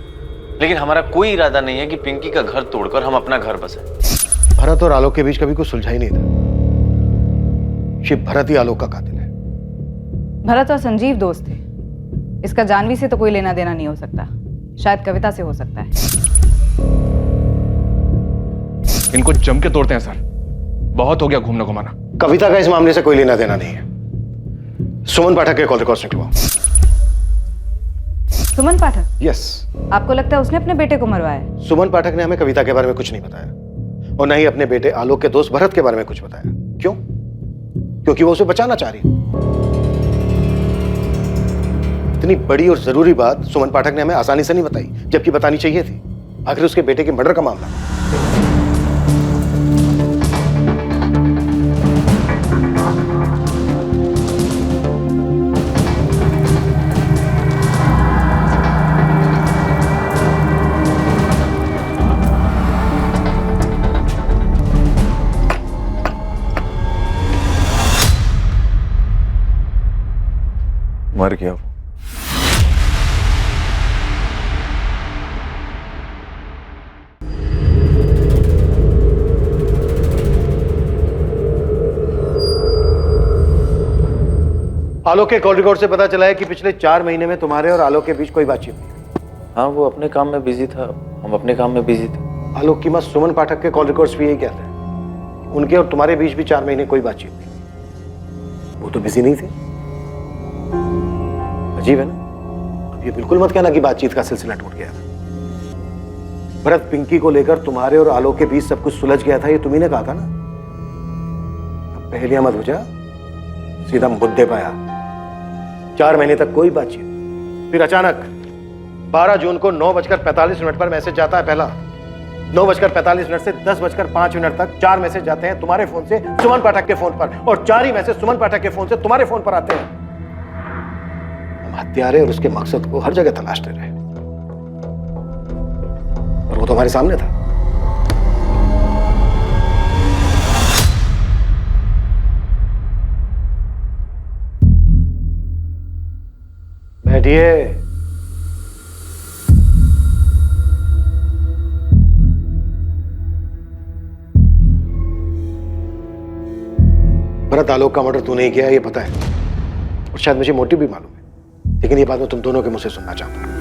लेकिन हमारा कोई इरादा नहीं है कि पिंकी का घर तोड़कर हम अपना घर बसाएं। भरत और आलोक के बीच कभी कुछ सुलझा ही नहीं था। शिव भरत ही आलोक का कातिल है। भरत और संजीव दोस्त थे, इसका जानवी से तो कोई लेना देना नहीं हो सकता, शायद कविता से हो सकता है। इनको जम के तोड़ते हैं सर, बहुत हो गया घूमना घुमाना। कविता का इस मामले से कोई लेना देना नहीं है। सुमन पाठक के कॉल रिकॉर्ड्स निकलवाओ। सुमन पाठक? यस। आपको लगता है उसने अपने बेटे को मरवाया? सुमन पाठक ने हमें कविता के बारे में कुछ नहीं बताया और न ही अपने बेटे आलोक के दोस्त भरत के बारे में कुछ बताया। क्यों? क्योंकि वो उसे बचाना चाह रही है। इतनी बड़ी और जरूरी बात सुमन पाठक ने हमें आसानी से नहीं बताई, जबकि बतानी चाहिए थी। आखिर उसके बेटे के मर्डर का मामला। मर गया वो। आलोक के कॉल रिकॉर्ड से पता चला है कि पिछले 4 महीने में तुम्हारे और आलोक के बीच कोई बातचीत नहीं। हाँ, वो अपने काम में बिजी था, हम अपने काम में बिजी थे। आलोक की मां सुमन पाठक के कॉल रिकॉर्ड्स भी यही कहते हैं। उनके और तुम्हारे बीच भी 4 महीने कोई बातचीत नहीं। वो तो बिजी नहीं थे। अजीब है ना? अब ये बिल्कुल मत कहना कि बातचीत का सिलसिला टूट गया था। भरत पिंकी को लेकर तुम्हारे और आलोक के बीच सब कुछ सुलझ गया था, ये तुम्ही ने कहा था ना। अब पहेलियां मत बुझा, सीधा मुद्दे पे आ। 4 महीने तक कोई बातचीत, फिर अचानक 12 जून को 9:45 पर मैसेज जाता है पहला। 9:45 से 10:05 तक 4 मैसेज जाते हैं तुम्हारे फोन से सुमन पाठक के फोन पर, और 4 ही मैसेज सुमन पाठक के फोन से तुम्हारे फोन पर आते हैं। हम हत्यारे और उसके मकसद को हर जगह तलाशते रहे, और वो तो हमारे सामने था। बैठिए। भरत आलोक का मर्डर तूने ही किया, ये पता है, और शायद मुझे मोटिव भी मालूम है, लेकिन ये बात मैं तुम दोनों के मुंह से सुनना चाहता हूं।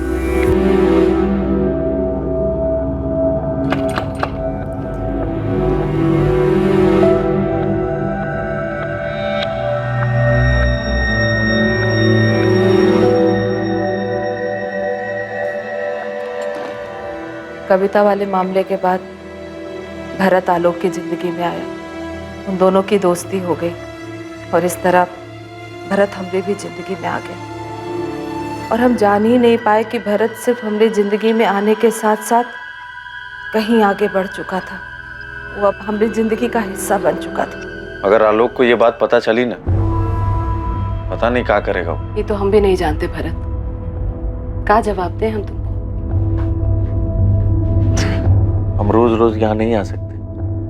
कविता वाले मामले के बाद भरत आलोक की जिंदगी में आया, उन दोनों की दोस्ती हो गई, और इस तरह भरत हमरे भी जिंदगी में आ गया। और हम जान ही नहीं पाए कि भरत सिर्फ हमारी जिंदगी में आने के साथ साथ कहीं आगे बढ़ चुका था। वो अब हमारी जिंदगी का हिस्सा बन चुका था। अगर आलोक को ये बात पता चली ना, पता नहीं क्या करेगा वो। ये तो हम भी नहीं जानते भरत, क्या जवाब दें हम तुमको। हम रोज रोज यहाँ नहीं आ सकते,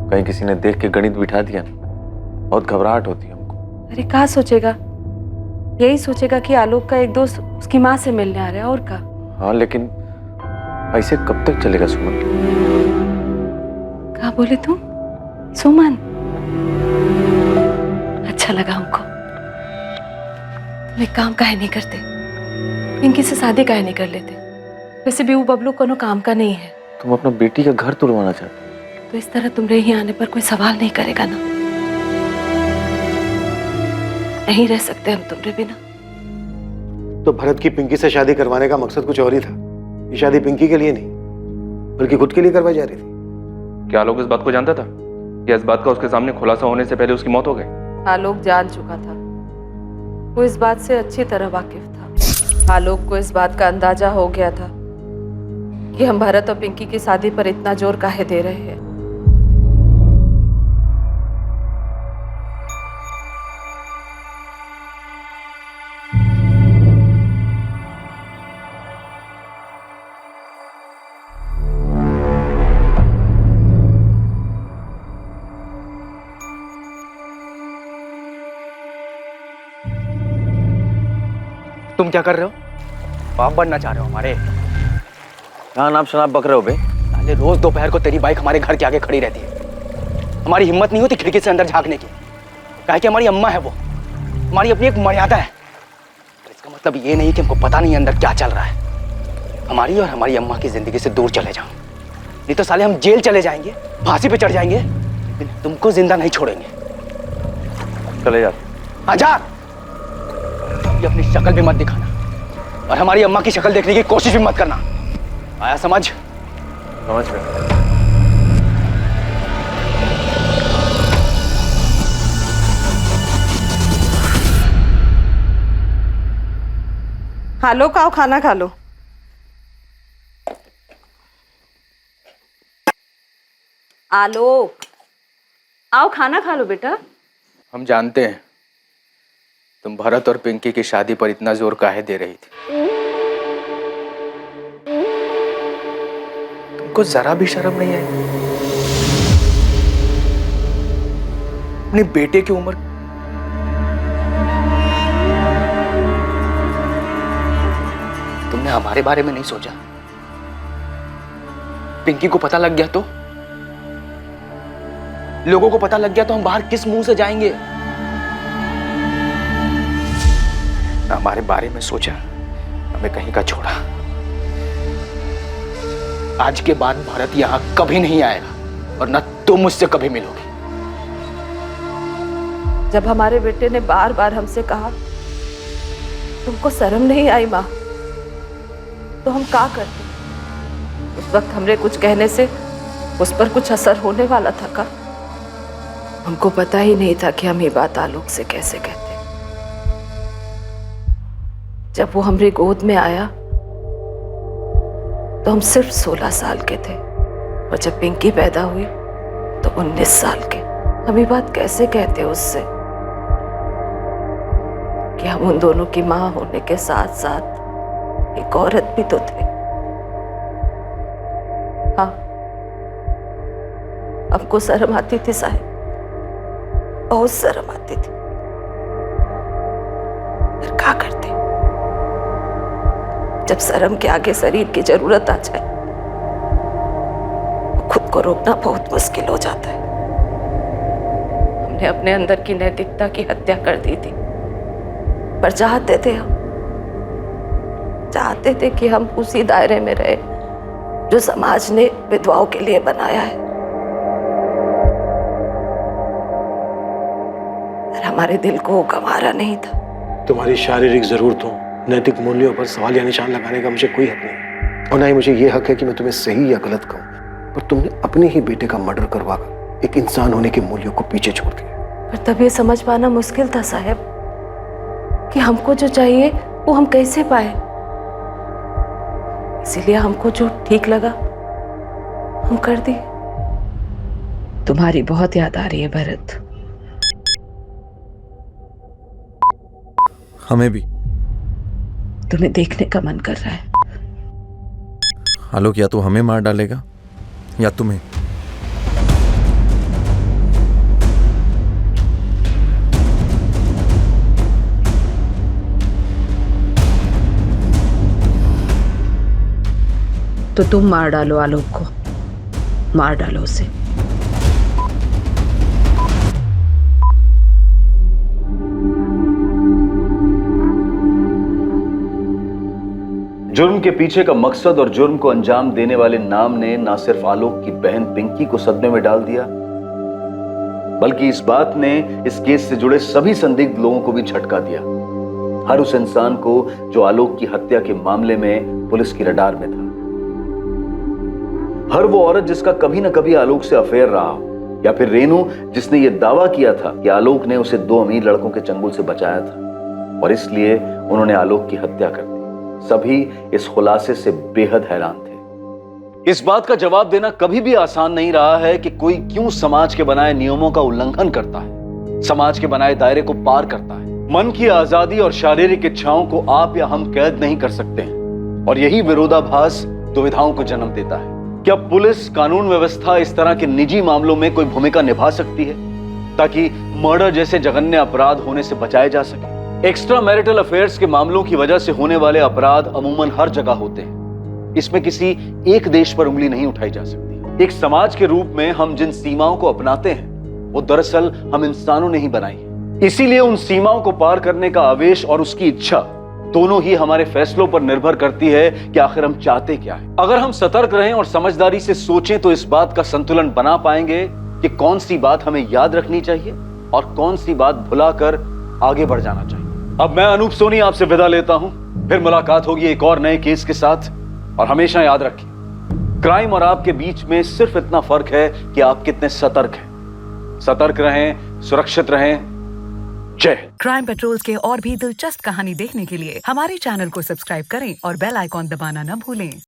कहीं किसी ने देख के गणित बिठा दिया ना, बहुत घबराहट होती है हमको। अरे क्या सोचेगा, यही सोचेगा कि आलोक का एक दोस्त उसकी माँ से मिलने आ रहा है, और क्या। हाँ, लेकिन ऐसे कब तक चलेगा सुमन? क्या बोले तुम? सुमन? अच्छा लगा हमको। तुम एक काम काहे नहीं करते, पिंकी से शादी काहे नहीं कर लेते? वैसे भी वो बबलू कोनो काम का नहीं है। तुम अपना बेटी का घर तुड़वाना चाहते हो? तो इस तरह तुम्हारे यहाँ आने पर कोई सवाल नहीं करेगा ना? नहीं रह सकते हम तुम्हारे बिना। तो भरत की पिंकी से शादी करवाने का मकसद कुछ और ही था। ये शादी पिंकी के लिए नहीं, बल्कि खुद के लिए करवाई जा रही थी। क्या आलोक इस बात को जानता था, या इस बात का उसके सामने खुलासा होने से पहले उसकी मौत हो गई? आलोक जान चुका था, वो इस बात से अच्छी तरह वाकिफ था। आलोक को इस बात का अंदाजा हो गया था कि हम भरत और पिंकी की शादी पर इतना जोर काहे दे रहे हैं। तुम क्या कर रहे हो? बाप बनना चाह रहे हो हमारे? कहाँ नाप शनाप बक रहे हो बे? साले रोज दोपहर को तेरी बाइक हमारे घर के आगे खड़ी रहती है। हमारी हिम्मत नहीं होती खिड़की से अंदर झांकने की। काहे कि हमारी अम्मा है वो, हमारी अपनी एक मर्यादा है। तो इसका मतलब ये नहीं कि हमको पता नहीं अंदर क्या चल रहा है। हमारी और हमारी अम्मा की जिंदगी से दूर चले जाओ, नहीं तो साले हम जेल चले जाएंगे, फांसी पे चढ़ जाएंगे, लेकिन तुमको जिंदा नहीं छोड़ेंगे। चले जा। हाँ जा। ये अपनी शक्ल भी मत दिखाना और हमारी अम्मा की शक्ल देखने की कोशिश भी मत करना। आया समझ? समझ गया। आलोक आओ खाना खा लो। आलोक आओ खाना खा लो बेटा। हम जानते हैं तुम भरत और पिंकी की शादी पर इतना जोर काहे दे रही थी। तुमको जरा भी शर्म नहीं आई? अपने बेटे की उम्र तुमने हमारे बारे में नहीं सोचा? पिंकी को पता लग गया तो? लोगों को पता लग गया तो हम बाहर किस मुंह से जाएंगे? हमारे बारे में सोचा, हमें कहीं का छोड़ा। आज के बाद भारत यहां कभी नहीं आएगा और न तुम मुझसे कभी मिलोगी। जब हमारे बेटे ने बार बार हमसे कहा तुमको शर्म नहीं आई माँ, तो हम क्या करते? उस वक्त हमरे कुछ कहने से उस पर कुछ असर होने वाला था का? हमको पता ही नहीं था कि हम ये बात आलोक से कैसे कहते। जब वो हमरे गोद में आया तो हम सिर्फ 16 साल के थे और जब पिंकी पैदा हुई तो 19 साल के। हम ये बात कैसे कहते उससे कि हम उन दोनों की माँ होने के साथ साथ एक औरत भी तो थे। हाँ, हमको शर्म आती थी साहब, बहुत शर्म आती थी, पर क्या करते? जब शर्म के आगे शरीर की जरूरत आ जाए तो खुद को रोकना बहुत मुश्किल हो जाता है। हमने अपने अंदर की नैतिकता की हत्या कर दी थी, पर चाहते थे कि हम उसी दायरे में रहे जो समाज ने विधवाओं के लिए बनाया है। पर हमारे दिल को गंवारा नहीं था। तुम्हारी शारीरिक जरूरतों, नैतिक मूल्यों पर सवाल या निशान लगाने का मुझे कोई हक नहीं, और ना ही मुझे ये हक है कि मैं तुम्हें सही या गलत कहूँ। पर तुमने अपने ही बेटे का मर्डर करवाकर एक इंसान होने के मूल्यों को पीछे छोड़ दिया। पर तब ये समझ पाना मुश्किल था साहब कि हमको जो चाहिए वो हम कैसे पाए। इसीलिए हमको जो ठीक लगा हम कर दिए। तुम्हारी बहुत याद आ रही है भरत। हमें भी। तुम्हें देखने का मन कर रहा है। आलोक या तो हमें मार डालेगा या तुम्हें। तो तुम मार डालो आलोक को, मार डालो उसे। जुर्म के पीछे का मकसद और जुर्म को अंजाम देने वाले नाम ने ना सिर्फ आलोक की बहन पिंकी को सदमे में डाल दिया, बल्कि इस बात ने इस केस से जुड़े सभी संदिग्ध लोगों को भी झटका दिया। हर उस इंसान को जो आलोक की हत्या के मामले में पुलिस की रडार में था, हर वो औरत जिसका कभी ना कभी आलोक से अफेयर रहा हो, या फिर रेनू जिसने ये दावा किया था कि आलोक ने उसे 2 अमीर लड़कों के चंगुल से बचाया था और इसलिए उन्होंने आलोक की हत्या कर दी। सभी इस खुलासे से बेहद हैरान थे। इस बात का जवाब देना कभी भी आसान नहीं रहा है कि कोई क्यों समाज के बनाए नियमों का उल्लंघन करता है, समाज के बनाए दायरे को पार करता है। मन की आजादी और शारीरिक इच्छाओं को आप या हम कैद नहीं कर सकते हैं, और यही विरोधाभास दुविधाओं को जन्म देता है। क्या पुलिस, कानून व्यवस्था इस तरह के निजी मामलों में कोई भूमिका निभा सकती है ताकि मर्डर जैसे जघन्य अपराध होने से बचाए जा सके? एक्स्ट्रा मैरिटल अफेयर्स के मामलों की वजह से होने वाले अपराध अमूमन हर जगह होते हैं। इसमें किसी एक देश पर उंगली नहीं उठाई जा सकती। एक समाज के रूप में हम जिन सीमाओं को अपनाते हैं वो दरअसल हम इंसानों ने ही बनाई है। इसीलिए उन सीमाओं को पार करने का आवेश और उसकी इच्छा दोनों ही हमारे फैसलों पर निर्भर करती है कि आखिर हम चाहते क्या है। अगर हम सतर्क रहें और समझदारी से सोचें तो इस बात का संतुलन बना पाएंगे कि कौन सी बात हमें याद रखनी चाहिए और कौन सी बात भुलाकर आगे बढ़ जाना चाहिए। अब मैं अनूप सोनी आपसे विदा लेता हूं। फिर मुलाकात होगी एक और नए केस के साथ। और हमेशा याद रखिए, क्राइम और आपके बीच में सिर्फ इतना फर्क है कि आप कितने सतर्क हैं। सतर्क रहें, सुरक्षित रहें। जय हिंद। क्राइम पेट्रोल्स के और भी दिलचस्प कहानी देखने के लिए हमारे चैनल को सब्सक्राइब करें और बेल आइकॉन दबाना न भूलें।